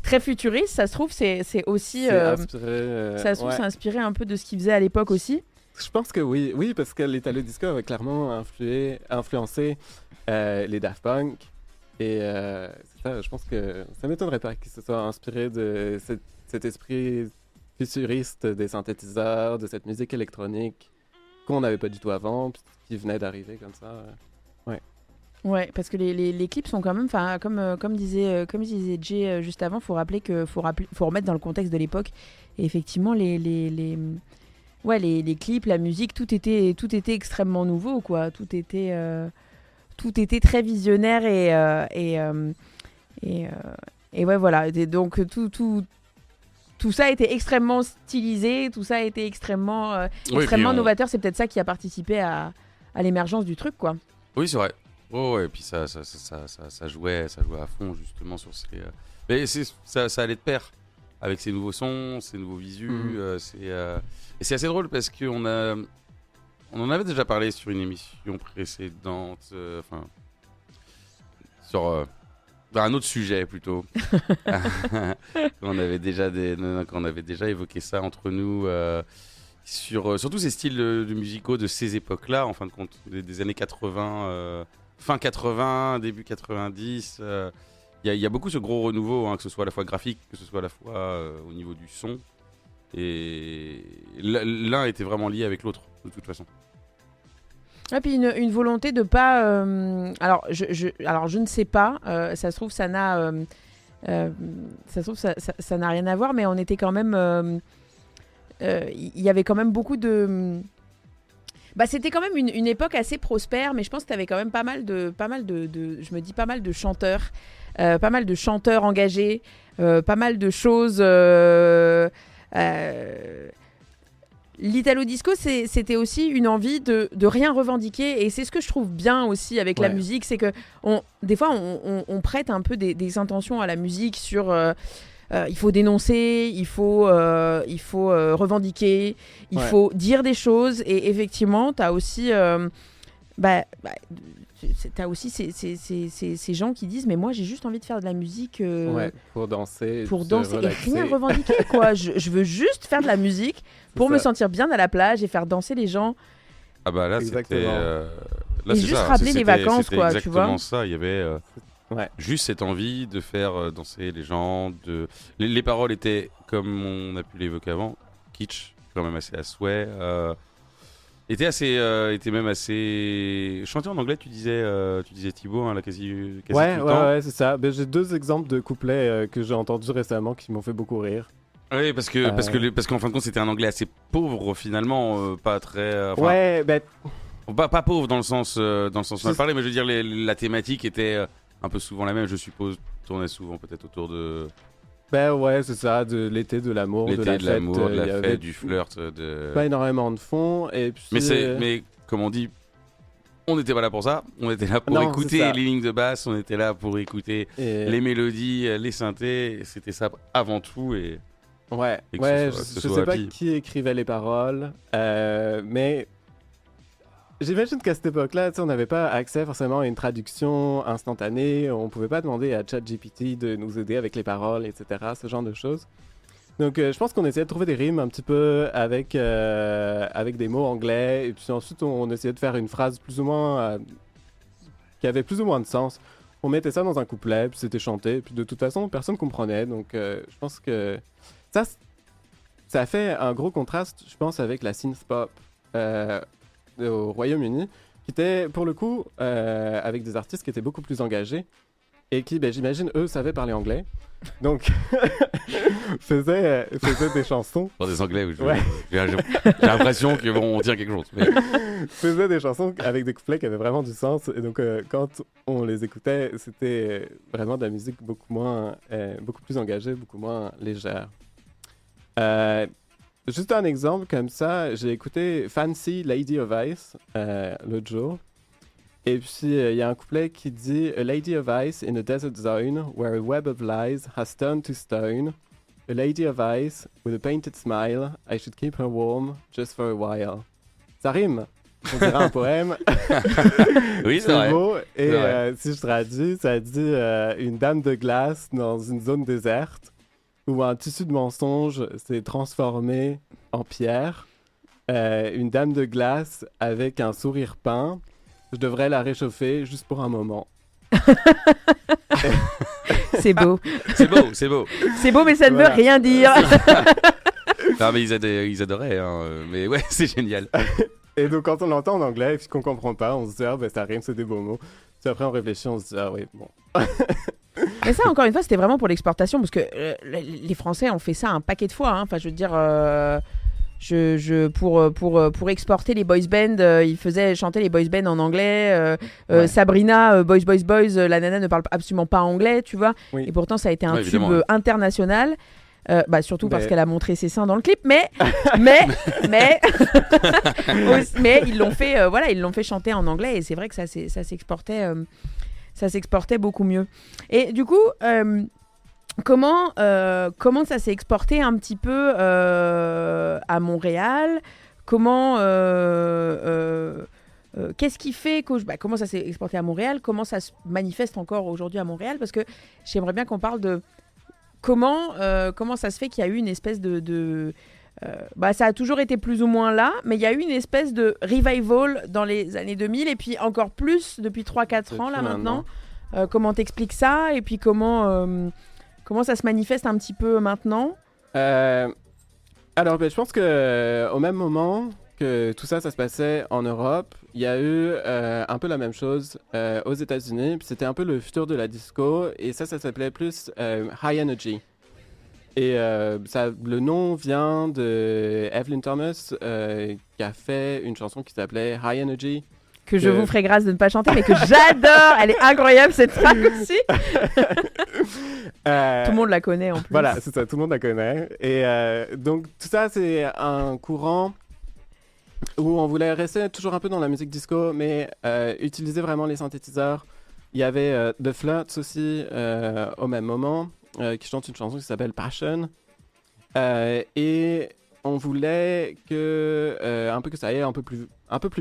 très futuristes. Ça se trouve c'est aussi c'est inspiré un peu de ce qu'ils faisaient à l'époque aussi. Je pense que oui, parce que l'Italo Disco avait clairement influencé les Daft Punk. Et c'est ça, je pense que ça m'étonnerait pas qu'ils se soient inspirés de cet esprit futuriste des synthétiseurs, de cette musique électronique qu'on n'avait pas du tout avant, puis qui venait d'arriver comme ça. Ouais, parce que les clips sont quand même, comme disait Jay juste avant, faut remettre dans le contexte de l'époque. Et effectivement, les clips, la musique, tout était extrêmement nouveau, quoi. Tout était très visionnaire et ouais, voilà. Et donc tout ça a été extrêmement stylisé, tout ça a été extrêmement novateur. C'est peut-être ça qui a participé à l'émergence du truc, quoi. Oui, c'est vrai. Et puis ça jouait à fond justement sur ces. Mais ça allait de pair avec ces nouveaux sons, ces nouveaux visus. Et c'est assez drôle parce qu'on en avait déjà parlé sur une émission précédente, sur un autre sujet plutôt. On avait déjà évoqué ça entre nous sur tous ces styles de musicaux de ces époques-là, en fin de compte, des années 80, fin 80, début 90. Il y a beaucoup ce gros renouveau, que ce soit à la fois graphique, que ce soit à la fois au niveau du son. Et l'un était vraiment lié avec l'autre, de toute façon. Ouais, puis une volonté de pas. Alors, je ne sais pas. Ça se trouve, ça n'a. Ça n'a rien à voir, mais on était quand même. Il y avait quand même beaucoup de. Bah, c'était quand même une époque assez prospère, mais je pense que tu avais quand même pas mal de je me dis pas mal de chanteurs, pas mal de chanteurs engagés, pas mal de choses. L'Italo Disco, c'était aussi une envie de rien revendiquer, et c'est ce que je trouve bien aussi avec la musique, c'est que des fois on prête un peu des intentions à la musique sur il faut dénoncer, il faut revendiquer, il faut dire des choses, et effectivement t'as aussi t'as aussi ces gens qui disent mais moi j'ai juste envie de faire de la musique pour danser et rien revendiquer quoi. Je veux juste faire de la musique pour me sentir bien à la plage et faire danser les gens. Ah bah là c'était là, et juste rappeler les vacances quoi, tu vois. Exactement ça, il y avait juste cette envie de faire danser les gens, les paroles étaient, comme on a pu l'évoquer avant, kitsch, quand même assez à souhait, était même assez chanté en anglais. Tu disais Thibaut, hein, là, quasi tout le temps. Ouais, c'est ça. Ben, j'ai 2 exemples de couplets que j'ai entendus récemment qui m'ont fait beaucoup rire. Oui, parce qu'en fin de compte c'était un anglais assez pauvre finalement, pas très. Pas pauvre dans le sens mal parlé, mais je veux dire la thématique était un peu souvent la même, je suppose, tournait souvent peut-être autour de. Ben ouais, c'est ça, de l'été, de l'amour, de la fête, du flirt, pas énormément de fond, et puis. Mais comme on dit, on n'était pas là pour ça. On était là pour écouter les lignes de basse, on était là pour écouter les mélodies, les synthés. C'était ça avant tout et. Je sais pas qui écrivait les paroles, mais j'imagine qu'à cette époque-là, on n'avait pas accès forcément à une traduction instantanée, on pouvait pas demander à ChatGPT de nous aider avec les paroles, etc., ce genre de choses. Donc je pense qu'on essayait de trouver des rimes un petit peu avec des mots anglais, et puis ensuite on essayait de faire une phrase plus ou moins qui avait plus ou moins de sens. On mettait ça dans un couplet, puis c'était chanté, puis de toute façon personne comprenait, donc je pense que ça fait un gros contraste, je pense, avec la synth pop au Royaume-Uni, qui était pour le coup avec des artistes qui étaient beaucoup plus engagés et qui, j'imagine, eux, savaient parler anglais. Donc, faisaient des chansons. Pour des anglais, j'ai l'impression qu'ils vont dire quelque chose. Mais... faisaient des chansons avec des couplets qui avaient vraiment du sens. Et donc, quand on les écoutait, c'était vraiment de la musique beaucoup plus engagée, beaucoup moins légère. Juste un exemple comme ça, j'ai écouté Fancy Lady of Ice l'autre jour. Et puis, il y a un couplet qui dit « A lady of ice in a desert zone where a web of lies has turned to stone. A lady of ice with a painted smile, I should keep her warm just for a while. » Ça rime, on dirait un poème. Oui, c'est vrai. Beau. Et si je traduis, ça dit une dame de glace dans une zone déserte où un tissu de mensonge s'est transformé en pierre. Une dame de glace avec un sourire peint. Je devrais la réchauffer juste pour un moment. C'est beau. C'est beau. C'est beau, mais ça ne veut rien dire. Non, mais ils adoraient. Hein. Mais ouais, c'est génial. Et donc, quand on l'entend en anglais et qu'on ne comprend pas, on se dit, ça rime, c'est des beaux mots. Puis après, on réfléchit, on se dit, oui, bon. Mais ça, encore une fois, c'était vraiment pour l'exportation, parce que les Français ont fait ça un paquet de fois. Hein. Enfin, je veux dire... pour exporter les boys bands, ils faisaient chanter les boys bands en anglais. Sabrina, Boys, la nana ne parle absolument pas anglais, tu vois. Oui. Et pourtant, ça a été un tube international. Surtout parce qu'elle a montré ses seins dans le clip, mais ils l'ont fait, ils l'ont fait chanter en anglais, et c'est vrai que ça s'exportait beaucoup mieux. Et du coup. Comment ça s'est exporté un petit peu à Montréal? Qu'est-ce qui fait que comment ça s'est exporté à Montréal? Comment ça se manifeste encore aujourd'hui à Montréal? Parce que j'aimerais bien qu'on parle de comment ça se fait qu'il y a eu une espèce ça a toujours été plus ou moins là, mais il y a eu une espèce de revival dans les années 2000, et puis encore plus depuis 3-4 ans là maintenant. Comment t'expliques ça? Et puis comment ça se manifeste un petit peu maintenant? Alors, je pense qu'au même moment, que tout ça, ça se passait en Europe, il y a eu un peu la même chose aux États-Unis. Puis c'était un peu le futur de la disco. Et ça s'appelait plus High Energy. Et le nom vient de Evelyn Thomas, qui a fait une chanson qui s'appelait High Energy. Que je vous ferai grâce de ne pas chanter, mais que j'adore. Elle est incroyable, cette track aussi. Tout le monde la connaît en plus. Voilà, c'est ça, tout le monde la connaît. Et donc, tout ça, c'est un courant où on voulait rester toujours un peu dans la musique disco, mais utiliser vraiment les synthétiseurs. Il y avait The Flirts aussi, au même moment, qui chante une chanson qui s'appelle Passion. Et on voulait un peu que ça aille un peu plus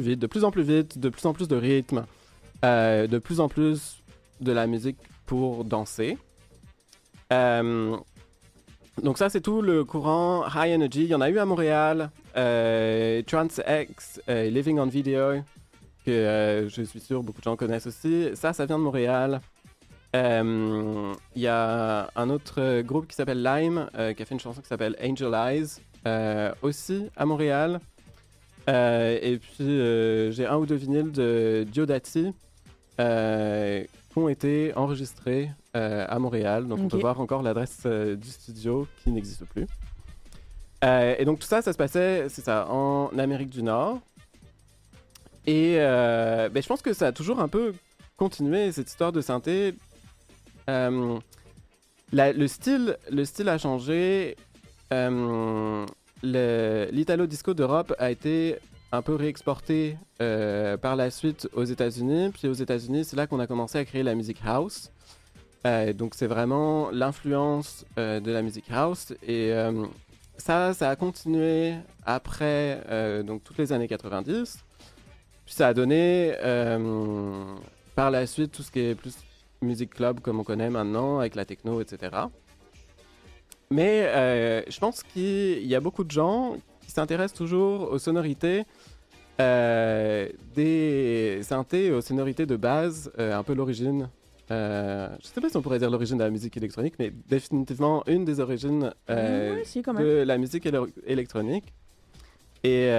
vite, de plus en plus vite, de plus en plus de rythme, de plus en plus de la musique pour danser. Donc ça, c'est tout le courant High Energy. Il y en a eu à Montréal, Trans-X, Living on Video, que je suis sûr beaucoup de gens connaissent aussi. Ça vient de Montréal. Il y a un autre groupe qui s'appelle Lime, qui a fait une chanson qui s'appelle Angel Eyes, aussi à Montréal. Et puis j'ai un ou deux vinyles de Diodati qui ont été enregistrés à Montréal. Donc on peut voir encore l'adresse du studio qui n'existe plus. Et donc tout ça, ça se passait, c'est ça, en Amérique du Nord. Et je pense que ça a toujours un peu continué, cette histoire de synthé. Le style a changé. L'Italo Disco d'Europe a été un peu réexporté par la suite aux États-Unis. Puis aux États-Unis, c'est là qu'on a commencé à créer la musique house. Donc c'est vraiment l'influence de la musique house. Et ça a continué après donc toutes les années 90. Puis ça a donné par la suite tout ce qui est plus musique club comme on connaît maintenant, avec la techno, etc. Mais je pense qu'il y a beaucoup de gens qui s'intéressent toujours aux sonorités des synthés, aux sonorités de base, un peu l'origine. Je ne sais pas si on pourrait dire l'origine de la musique électronique, mais définitivement une des origines de la musique électronique. Et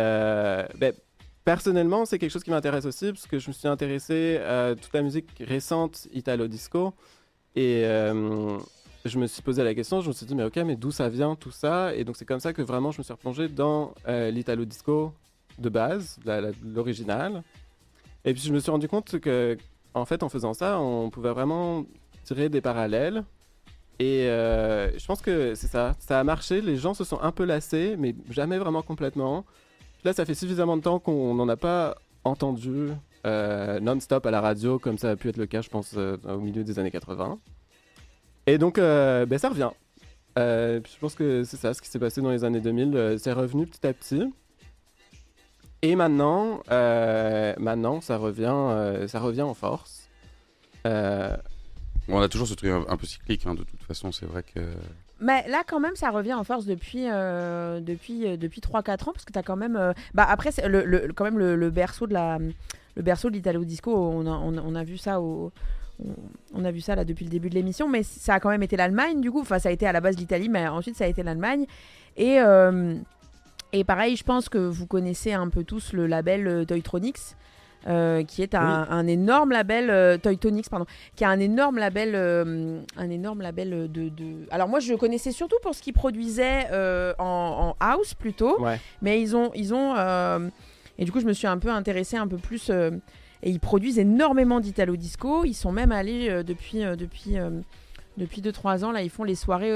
personnellement, c'est quelque chose qui m'intéresse aussi, parce que je me suis intéressé à toute la musique récente italo-disco. Et je me suis posé la question, je me suis dit, mais ok, mais d'où ça vient tout ça? Et donc c'est comme ça que vraiment je me suis replongé dans l'italo-disco de base, l'original. Et puis je me suis rendu compte que, en fait, en faisant ça, on pouvait vraiment tirer des parallèles. Et je pense que c'est ça, ça a marché, les gens se sont un peu lassés, mais jamais vraiment complètement. Là, ça fait suffisamment de temps qu'on n'en a pas entendu non-stop à la radio, comme ça a pu être le cas, je pense, au milieu des années 80. Et donc, ça revient. Puis je pense que c'est ça, ce qui s'est passé dans les années 2000, c'est revenu petit à petit. Et maintenant, ça revient en force. On a toujours ce truc un peu cyclique, hein, de toute façon, c'est vrai que... Mais là, quand même, ça revient en force depuis 3-4 ans, parce que tu as quand même... après, c'est quand même le berceau de l'Italo-Disco, on a vu ça on a vu ça là depuis le début de l'émission, mais ça a quand même été l'Allemagne, du coup. Enfin, ça a été à la base l'Italie, mais ensuite, ça a été l'Allemagne. Et pareil, je pense que vous connaissez un peu tous le label Toytronics, qui est un énorme label Toytonics, pardon, qui a un énorme label de. Alors moi je connaissais surtout pour ce qu'ils produisaient en house plutôt, mais ils ont et du coup je me suis un peu intéressée un peu plus et ils produisent énormément d'Italo Disco. Ils sont même allés depuis 2-3 ans là, ils font les soirées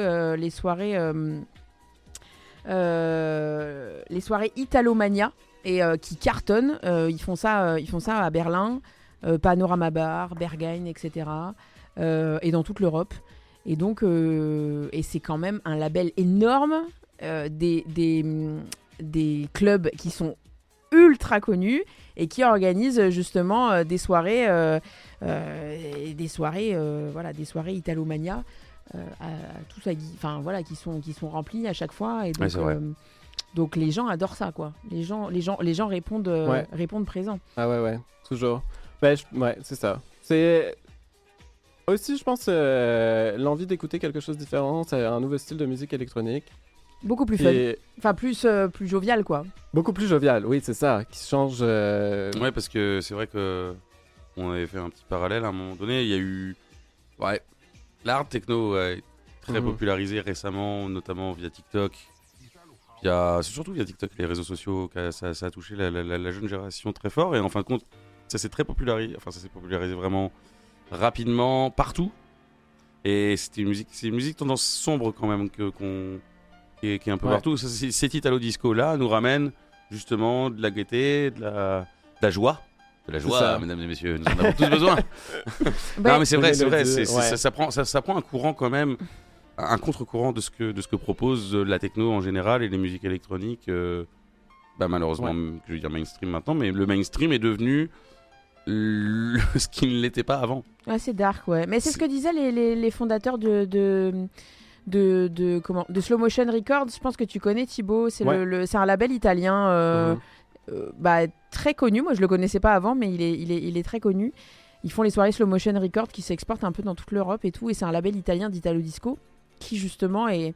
Italomania. Et qui cartonnent, ils font ça à Berlin, Panorama Bar, Berghain, etc. Et dans toute l'Europe. Et donc, et c'est quand même un label énorme, des clubs qui sont ultra connus et qui organisent justement des soirées Italomania, qui sont remplies à chaque fois. Et donc, donc les gens adorent ça, quoi. Les gens répondent présents. Ah ouais, toujours. C'est ça. C'est aussi, je pense, l'envie d'écouter quelque chose de différent. C'est un nouveau style de musique électronique. Beaucoup plus qui fun. est Enfin, plus jovial, quoi. beaucoup plus jovial, oui, c'est ça, qui change. Ouais, parce que c'est vrai que on avait fait un petit parallèle à un moment donné. Il y a eu, l'art techno est très popularisé récemment, notamment via TikTok. C'est surtout via TikTok, les réseaux sociaux, que ça a touché la jeune génération très fort. Et en fin de compte, ça s'est popularisé vraiment rapidement partout. Et c'est une musique tendance sombre quand même qui est un peu partout. Cet Italo Disco là nous ramène justement de la gaieté, de la joie. De la joie, mesdames et messieurs, nous en avons tous besoin. Non mais c'est vrai, ça prend un courant quand même, un contre-courant de ce que propose la techno en général et les musiques électroniques. Malheureusement, je veux dire mainstream maintenant, mais le mainstream est devenu ce qui ne l'était pas avant. Ouais, c'est dark, ouais. Mais c'est ce que disaient les fondateurs de Slow Motion Records. Je pense que tu connais, Thibaut. C'est c'est un label italien très connu. Moi, je le connaissais pas avant, mais il est très connu. Ils font les soirées Slow Motion Records qui s'exportent un peu dans toute l'Europe et tout. Et c'est un label italien d'Italo Disco qui, justement, est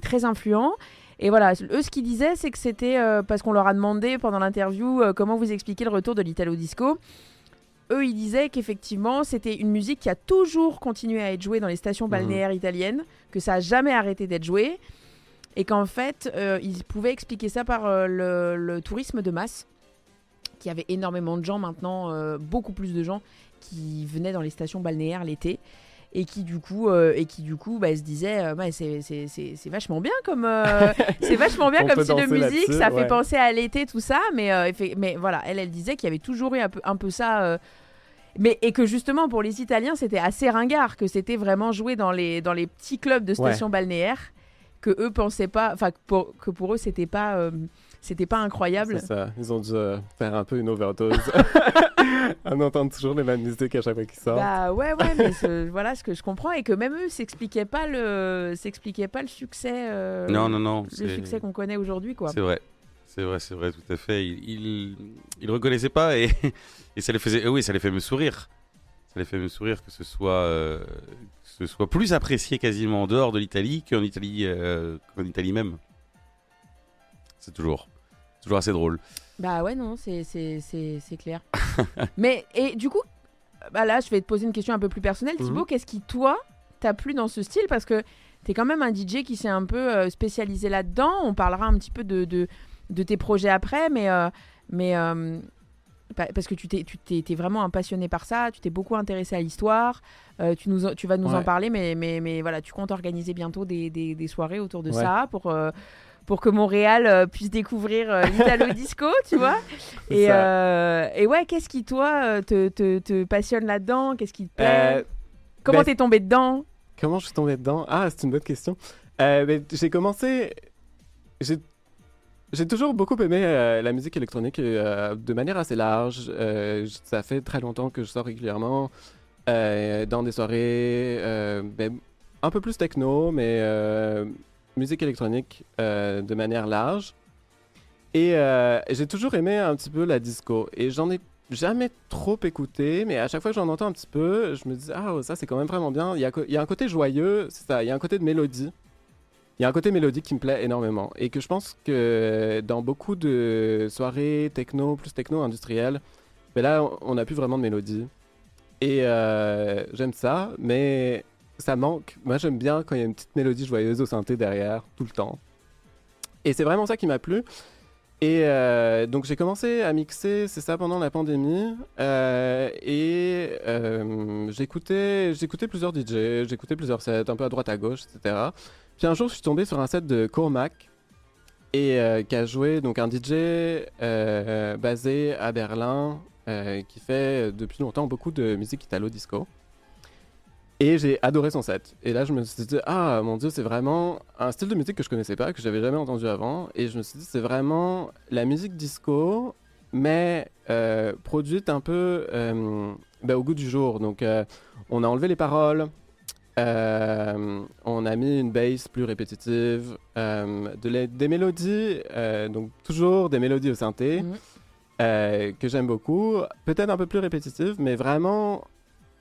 très influent. Et voilà, eux, ce qu'ils disaient, c'est que c'était parce qu'on leur a demandé pendant l'interview comment vous expliquez le retour de l'Italo Disco. Eux, ils disaient qu'effectivement, c'était une musique qui a toujours continué à être jouée dans les stations balnéaires italiennes, que ça n'a jamais arrêté d'être joué, et qu'en fait, ils pouvaient expliquer ça par le tourisme de masse, qu'il y avait énormément de gens maintenant, beaucoup plus de gens qui venaient dans les stations balnéaires l'été, et qui du coup se disaient c'est vachement bien comme c'est vachement bien comme style de musique, ça fait penser à l'été, tout ça, mais voilà, elle disait qu'il y avait toujours eu un peu ça, et que justement pour les Italiens c'était assez ringard, que c'était vraiment joué dans les petits clubs de stations balnéaires, que eux pensaient pas, enfin que pour eux c'était pas incroyable. C'est ça, ils ont dû faire un peu une overdose. On entend toujours les mêmes musiques à chaque fois qu'ils sortent. Bah ouais, mais voilà ce que je comprends, et que même eux s'expliquaient pas le succès. Non. Le succès qu'on connaît aujourd'hui, quoi. C'est vrai, tout à fait. Ils reconnaissaient pas et ça les faisait, ça les fait me sourire. Ça les fait me sourire que ce soit plus apprécié quasiment en dehors de l'Italie qu'en Italie même. C'est toujours assez drôle. Bah ouais, non, c'est clair. Mais, et du coup, là, je vais te poser une question un peu plus personnelle. Thibaut, qu'est-ce qui, toi, t'a plu dans ce style? Parce que t'es quand même un DJ qui s'est un peu spécialisé là-dedans. On parlera un petit peu de tes projets après, mais parce que tu t'es vraiment un passionné par ça, tu t'es beaucoup intéressé à l'histoire, tu vas nous en parler, mais voilà, tu comptes organiser bientôt des soirées autour de ça pour que Montréal puisse découvrir l'Italo Disco, tu vois. Et ouais, qu'est-ce qui, toi, te passionne là-dedans? Qu'est-ce qui te plaît? Comment t'es tombé dedans? Comment je suis tombé dedans? Ah, c'est une bonne question. J'ai commencé... J'ai toujours beaucoup aimé la musique électronique de manière assez large. Ça fait très longtemps que je sors régulièrement dans des soirées un peu plus techno, mais musique électronique de manière large. Et j'ai toujours aimé un petit peu la disco. Et j'en ai jamais trop écouté, mais à chaque fois que j'en entends un petit peu, je me dis « Ah, ça c'est quand même vraiment bien ». Il y a un côté joyeux, c'est ça, il y a un côté de mélodie. Il y a un côté mélodique qui me plaît énormément et que je pense que dans beaucoup de soirées techno, plus techno industrielles, là on n'a plus vraiment de mélodie. Et j'aime ça, mais ça manque. Moi j'aime bien quand il y a une petite mélodie joyeuse au synthé derrière, tout le temps. Et c'est vraiment ça qui m'a plu. Et donc j'ai commencé à mixer, c'est ça, pendant la pandémie. J'écoutais plusieurs DJ, j'écoutais plusieurs sets, un peu à droite à gauche, etc. Puis un jour, je suis tombé sur un set de Cormac et qui a joué, donc un DJ basé à Berlin qui fait depuis longtemps beaucoup de musique italo-disco. Et j'ai adoré son set. Et là, je me suis dit, ah mon Dieu, c'est vraiment un style de musique que je connaissais pas, que j'avais jamais entendu avant. Et je me suis dit, c'est vraiment la musique disco, mais produite un peu au goût du jour. Donc, on a enlevé les paroles. On a mis une bass plus répétitive, des mélodies, donc toujours des mélodies au synthé, que j'aime beaucoup, peut-être un peu plus répétitives, mais vraiment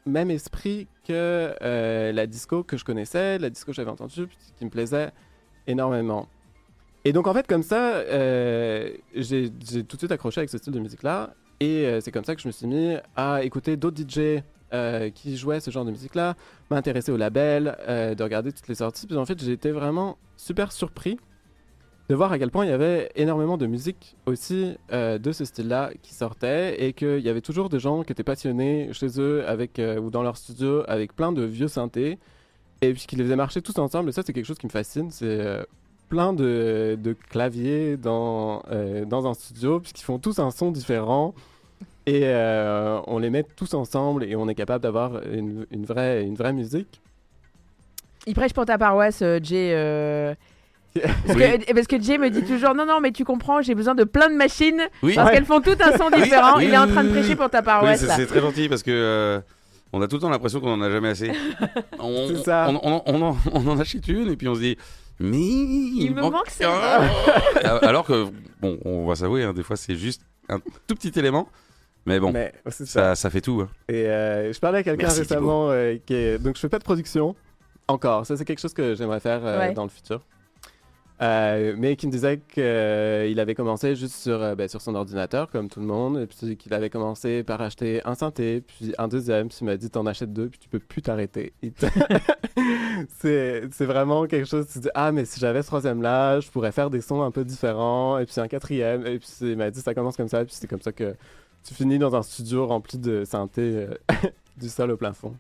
même esprit que la disco que je connaissais, la disco que j'avais entendue, qui me plaisait énormément. Et donc en fait comme ça, j'ai tout de suite accroché avec ce style de musique-là. Et c'est comme ça que je me suis mis à écouter d'autres DJ qui jouaient ce genre de musique-là, m'intéresser au label, de regarder toutes les sorties. Puis en fait, j'ai été vraiment super surpris de voir à quel point il y avait énormément de musique aussi de ce style-là qui sortait et qu'il y avait toujours des gens qui étaient passionnés chez eux ou dans leur studio avec plein de vieux synthés et puis qui les faisaient marcher tous ensemble. Et ça, c'est quelque chose qui me fascine. C'est plein de claviers dans un studio puisqu'ils font tous un son différent. Et on les met tous ensemble et on est capable d'avoir une vraie musique. Il prêche pour ta paroisse, Jay. Parce que Jay me dit toujours non, mais tu comprends, j'ai besoin de plein de machines parce qu'elles font toutes un son différent. Il est en train de prêcher pour ta paroisse. Oui, c'est très gentil parce que on a tout le temps l'impression qu'on en a jamais assez. C'est ça. On en achète une et puis on se dit mais il me manque ça. Alors que bon, on va s'avouer, hein, des fois c'est juste un tout petit élément. Mais bon, ça fait tout. Hein. Et je parlais à quelqu'un récemment donc je fais pas de production encore. Ça, c'est quelque chose que j'aimerais faire dans le futur. Mais qui me disait qu'il avait commencé juste sur son ordinateur, comme tout le monde, et puis qu'il avait commencé par acheter un synthé, puis un deuxième, puis il m'a dit t'en achètes 2, puis tu peux plus t'arrêter. C'est vraiment quelque chose, tu te dis ah mais si j'avais ce troisième-là, je pourrais faire des sons un peu différents, et puis un quatrième, et puis il m'a dit ça commence comme ça, et puis c'est comme ça que tu finis dans un studio rempli de synthé du sol au plafond.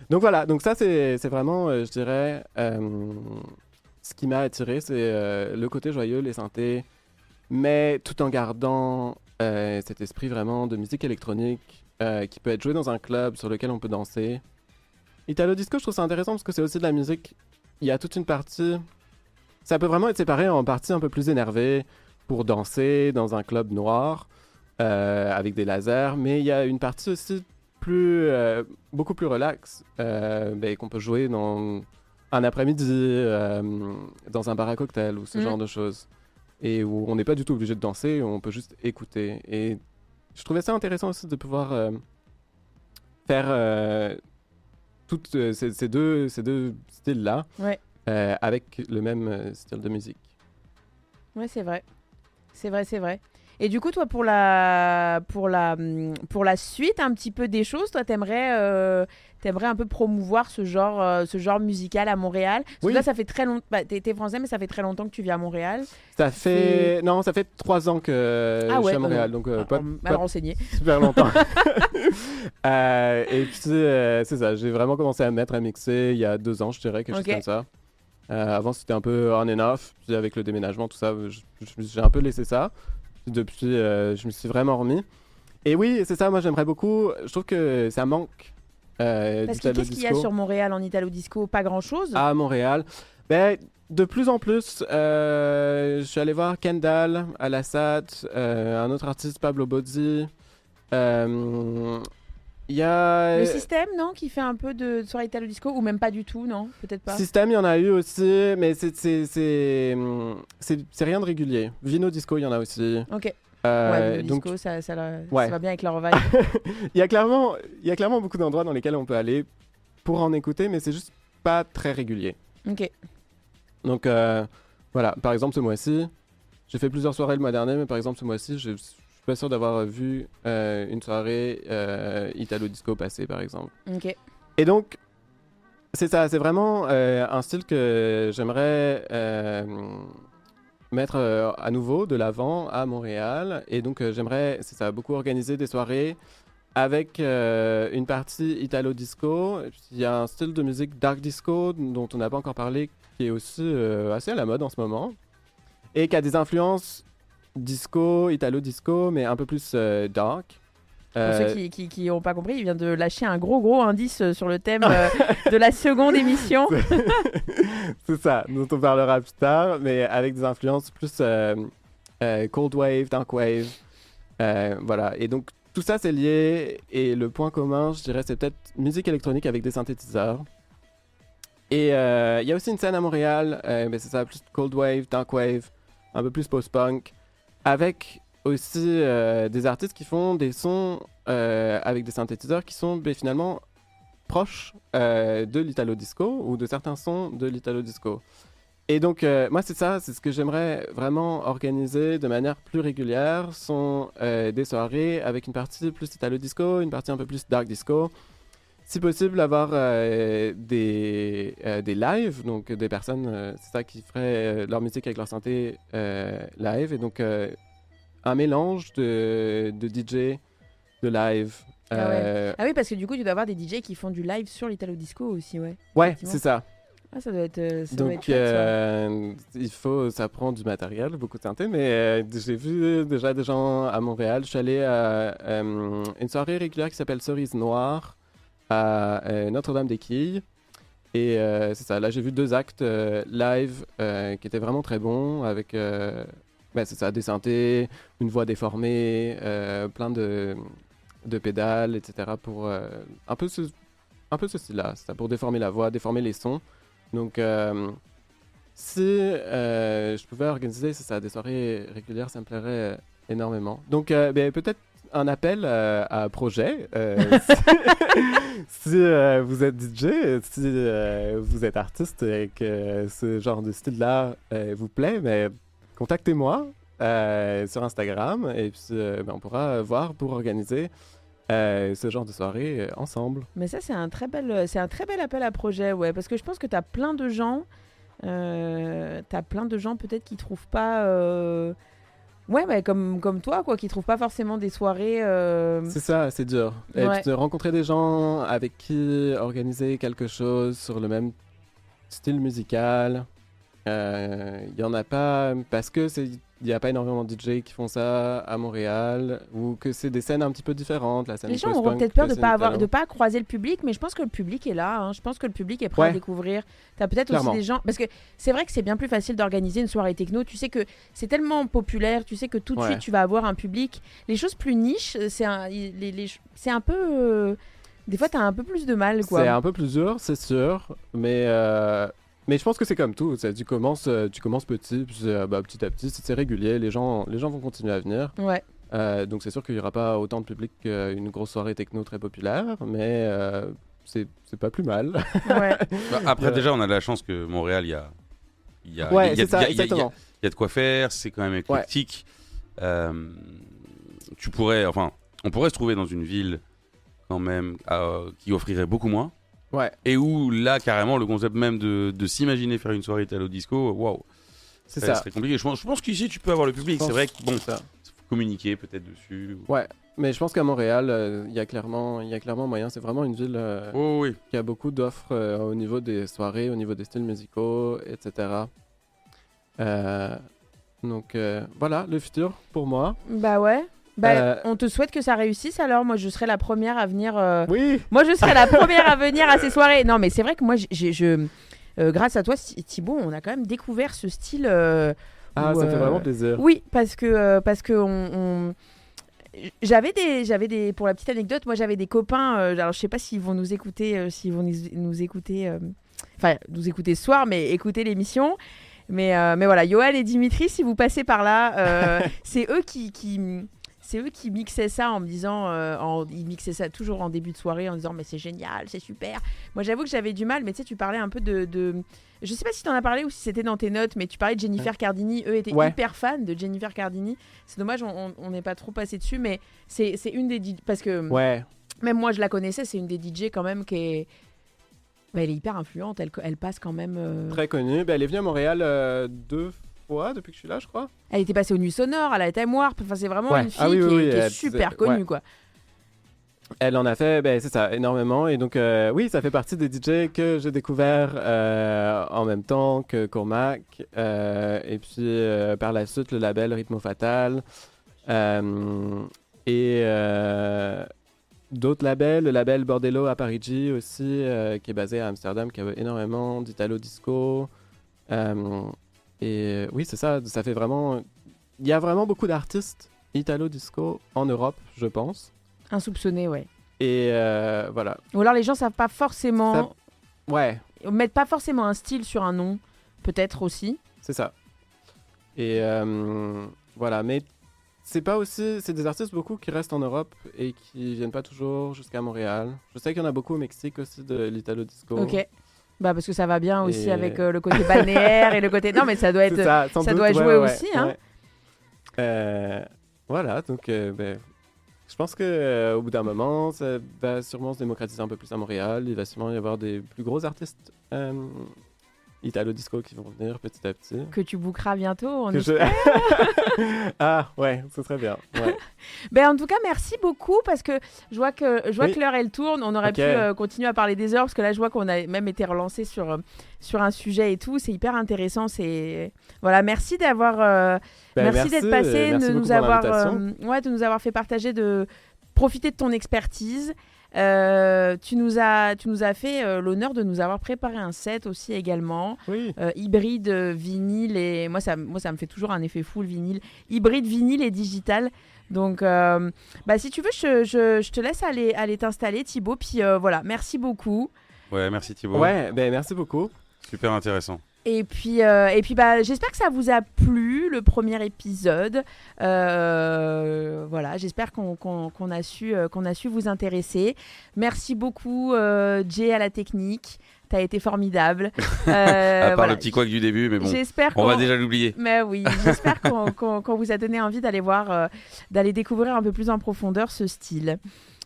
Donc voilà, donc ça c'est vraiment, je dirais, ce qui m'a attiré, c'est le côté joyeux, les synthés, mais tout en gardant cet esprit vraiment de musique électronique qui peut être joué dans un club sur lequel on peut danser. Italo Disco, je trouve ça intéressant parce que c'est aussi de la musique. Il y a toute une partie, ça peut vraiment être séparé en parties un peu plus énervées pour danser dans un club noir. Avec des lasers, mais il y a une partie aussi beaucoup plus relax qu'on peut jouer dans un après-midi dans un bar à cocktail ou ce genre de choses et où on n'est pas du tout obligé de danser, on peut juste écouter. Et je trouvais ça intéressant aussi de pouvoir faire toutes ces deux styles-là avec le même style de musique. Ouais, c'est vrai. C'est vrai. Et du coup, toi, pour la suite un petit peu des choses, toi, t'aimerais un peu promouvoir ce genre musical à Montréal. Parce que là, ça fait très longtemps. T'es français, mais ça fait très longtemps que tu vis à Montréal. Ça fait 3 ans que je suis à Montréal, donc pas mal renseigné. Super longtemps. Et puis c'est ça. J'ai vraiment commencé à me mettre à mixer il y a 2 ans, je dirais, quelque chose comme ça. Avant, c'était un peu on and off. Puis avec le déménagement, tout ça, j'ai un peu laissé ça. Depuis, je me suis vraiment remis. Et oui, c'est ça, moi j'aimerais beaucoup. Je trouve que ça manque. Parce que qu'est-ce qu'il y a sur Montréal en Italo Disco? Pas grand-chose. À Montréal, de plus en plus, je suis allé voir Kendall à la SAT, un autre artiste, Pablo Bozzi. Il y a le Système, non, qui fait un peu de soirée Italo Disco, ou même pas du tout, non, peut-être pas. Système, il y en a eu aussi, mais c'est rien de régulier. Vino Disco, il y en a aussi. Ok. Vino donc, Disco, ça va bien avec leur vibe. il y a clairement beaucoup d'endroits dans lesquels on peut aller pour en écouter, mais c'est juste pas très régulier. Ok. Donc voilà, par exemple ce mois-ci, j'ai fait plusieurs soirées le mois dernier, mais par exemple ce mois-ci, je suis pas sûr d'avoir vu une soirée Italo Disco passer, par exemple. Ok. Et donc, c'est ça, c'est vraiment un style que j'aimerais mettre à nouveau de l'avant à Montréal. Et donc, j'aimerais, c'est ça, beaucoup organiser des soirées avec une partie Italo Disco. Il y a un style de musique Dark Disco dont on n'a pas encore parlé, qui est aussi assez à la mode en ce moment. Et qui a des influences disco, Italo Disco, mais un peu plus dark. Pour ceux qui n'ont pas compris, il vient de lâcher un gros indice sur le thème de la seconde émission. C'est ça, dont on parlera plus tard, mais avec des influences plus cold wave, dark wave. Voilà, et donc tout ça c'est lié, et le point commun, je dirais, c'est peut-être musique électronique avec des synthétiseurs. Et il y a aussi une scène à Montréal, mais c'est ça, plus cold wave, dark wave, un peu plus post-punk, avec aussi des artistes qui font des sons avec des synthétiseurs qui sont finalement proches de l'Italo Disco ou de certains sons de l'Italo Disco. Et donc, moi, c'est ça, c'est ce que j'aimerais vraiment organiser de manière plus régulière, sont des soirées avec une partie plus italo-disco, une partie un peu plus dark disco. Si possible, avoir des lives, donc des personnes, c'est ça, qui feraient leur musique avec leur santé live. Et donc, un mélange de DJ, de live. Ah ouais. Ah oui, parce que du coup, tu dois avoir des DJ qui font du live sur l'Italo Disco aussi, ouais. Ouais, Effectivement. c'est ça. Ah, ça doit être, ça doit être Donc, chouette, ça. ça prend du matériel, beaucoup de synthé, mais j'ai vu déjà des gens à Montréal. Je suis allé à une soirée régulière qui s'appelle Cerise Noire à Notre-Dame-des-Quilles. Et c'est ça, là j'ai vu 2 actes live qui étaient vraiment très bons, avec c'est ça, des synthés, une voix déformée, plein de pédales, etc. pour un peu ce style-là, c'est ça, pour déformer la voix, déformer les sons. Donc, si je pouvais organiser des soirées régulières, ça me plairait énormément. Donc, peut-être un appel à projet. Si vous êtes DJ, si vous êtes artiste et que ce genre de style-là vous plaît, mais contactez-moi sur Instagram et puis on pourra voir pour organiser ce genre de soirée ensemble. Mais ça, c'est un très bel appel à projet, ouais, parce que je pense que t'as plein de gens peut-être qui trouvent pas, comme toi, quoi, qui trouvent pas forcément des soirées. C'est ça, c'est dur. Et Ouais. puis de rencontrer des gens avec qui organiser quelque chose sur le même style musical. Il y en a pas parce que il y a pas énormément de DJ qui font ça à Montréal, ou que c'est des scènes un petit peu différentes. La scène Les gens post-punk, auront peut-être peur la de scène pas croiser le public, mais je pense que le public est là. Je pense que le public est prêt à Ouais. découvrir. T'as peut-être Clairement. aussi des gens, parce que c'est vrai que c'est bien plus facile d'organiser une soirée techno. Tu sais que c'est tellement populaire, tu sais que tout de Ouais. suite tu vas avoir un public. Les choses plus niches, c'est un peu, des fois t'as un peu plus de mal, quoi. C'est un peu plus dur, c'est sûr, mais je pense que c'est comme tout. Tu commences petit, puis petit à petit, si c'est régulier, les gens vont continuer à venir. Ouais. Donc c'est sûr qu'il n'y aura pas autant de public qu'une grosse soirée techno très populaire, mais c'est pas plus mal. Ouais. Après, déjà, on a de la chance que Montréal, il y a, Ouais, il y a- c'est ça, il y a- il y a- exactement. il y a de quoi faire, c'est quand même éclectique. On pourrait se trouver dans une ville quand même qui offrirait beaucoup moins. Ouais, Et où là, carrément, le concept même de s'imaginer faire une soirée Italo Disco, waouh, c'est ça ça. serait compliqué. Je pense qu'ici, tu peux avoir le public. C'est vrai que bon, C'est ça. faut communiquer peut-être dessus. Ouais, mais je pense qu'à Montréal, il y a clairement moyen. C'est vraiment une ville Oh oui. qui a beaucoup d'offres au niveau des soirées, au niveau des styles musicaux, etc. Donc voilà, le futur pour moi. Bah ouais. Euh, On te souhaite que ça réussisse alors. Moi, je serai la première à venir. Oui. Moi, je serai la première à venir à ces soirées. Non, mais c'est vrai que moi, grâce à toi, Thibaut, on a quand même découvert ce style. Ah, où, ça fait vraiment plaisir. Oui, parce que j'avais des pour la petite anecdote, moi j'avais des copains. Alors je sais pas s'ils vont nous écouter, nous écouter, enfin nous écouter ce soir, mais écouter l'émission. Mais voilà, Yoann et Dimitri, si vous passez par là, c'est eux qui mixaient ça en me disant, ils mixaient ça toujours en début de soirée en disant mais c'est génial, c'est super. Moi j'avoue que j'avais du mal, mais tu sais, tu parlais un peu de... Je sais pas si t'en as parlé ou si c'était dans tes notes, mais tu parlais de Jennifer Cardini. Eux étaient hyper fans de Jennifer Cardini. C'est dommage, on n'est pas trop passé dessus, mais c'est une des DJ, parce que même moi je la connaissais, c'est une des DJ quand même qui est... elle est hyper influente, elle passe quand même... Très connue. Elle est venue à Montréal 2 fois depuis que je suis là, je crois. Elle était passée aux Nuits Sonores, à la Time Warp. Enfin, c'est vraiment une fille qui est super connue, quoi. Elle en a fait, c'est ça, énormément. Et donc, oui, ça fait partie des DJ que j'ai découvert en même temps que Cormac. Et puis, par la suite, le label Ritmo Fatal. Et d'autres labels, le label Bordello à Parigi aussi, qui est basé à Amsterdam, qui a énormément d'Italo Disco. Et oui, c'est ça, ça fait vraiment... Il y a vraiment beaucoup d'artistes Italo Disco en Europe, je pense. Insoupçonné, ouais. Et voilà. Ou alors les gens savent pas forcément... Ouais. Mettent pas forcément un style sur un nom, peut-être aussi. C'est ça. Et voilà, mais c'est pas aussi... C'est des artistes beaucoup qui restent en Europe et qui viennent pas toujours jusqu'à Montréal. Je sais qu'il y en a beaucoup au Mexique aussi de l'Italo Disco. Ok. Bah parce que ça va bien aussi Et- avec le côté balnéaire et le côté... Non mais ça doit être... C'est ça, sans ça doute, doit jouer ouais, aussi, hein. ouais. Voilà, donc je pense qu'au bout d'un moment, ça va sûrement se démocratiser un peu plus à Montréal. Il va sûrement y avoir des plus gros artistes italo-disco qui vont venir petit à petit. Que tu bookeras bientôt, on Que je- espère. Ah ouais, ce serait bien. Ouais. Ben, en tout cas, merci beaucoup parce que je vois que Oui. l'heure elle tourne. On aurait Ok. pu continuer à parler des heures parce que là, je vois qu'on a même été relancé sur un sujet et tout. C'est hyper intéressant. Voilà, merci d'avoir merci d'être passé, merci de beaucoup nous pour avoir l'invitation. de nous avoir fait partager, de profiter de ton expertise. Tu nous as fait l'honneur de nous avoir préparé un set aussi également. Oui. Hybride vinyle et moi ça me fait toujours un effet fou le vinyle, hybride vinyle et digital. Donc si tu veux je te laisse aller t'installer Thibaut, puis voilà, merci beaucoup. Ouais, merci Thibaut. Ouais, merci beaucoup. Super intéressant. Et puis j'espère que ça vous a plu le premier épisode. Voilà, j'espère qu'on a su vous intéresser. Merci beaucoup Jay à la technique. T'as été formidable. À part voilà. le petit couac du début, mais bon, J'espère on va déjà l'oublier. Mais oui, j'espère qu'on vous a donné envie d'aller voir, d'aller découvrir un peu plus en profondeur ce style.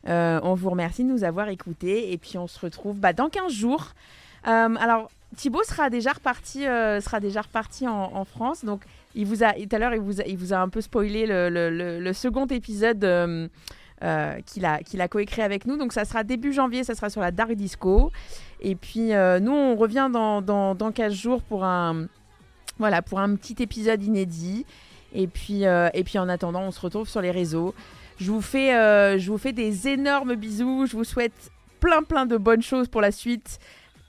On vous remercie de nous avoir écoutés et puis on se retrouve dans 15 jours. Alors Thibaut sera déjà reparti en France, donc tout à l'heure il vous a un peu spoilé le second épisode qu'il a coécrit avec nous, donc ça sera début janvier, ça sera sur la Dark Disco, et puis nous on revient dans 15 jours pour un petit épisode inédit, et puis en attendant on se retrouve sur les réseaux. Je vous fais des énormes bisous, je vous souhaite plein de bonnes choses pour la suite,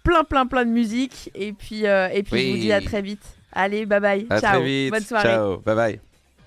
plein de musique, et puis je vous dis à très vite. Allez, bye bye, À ciao, très vite. bonne soirée. Ciao, bye bye.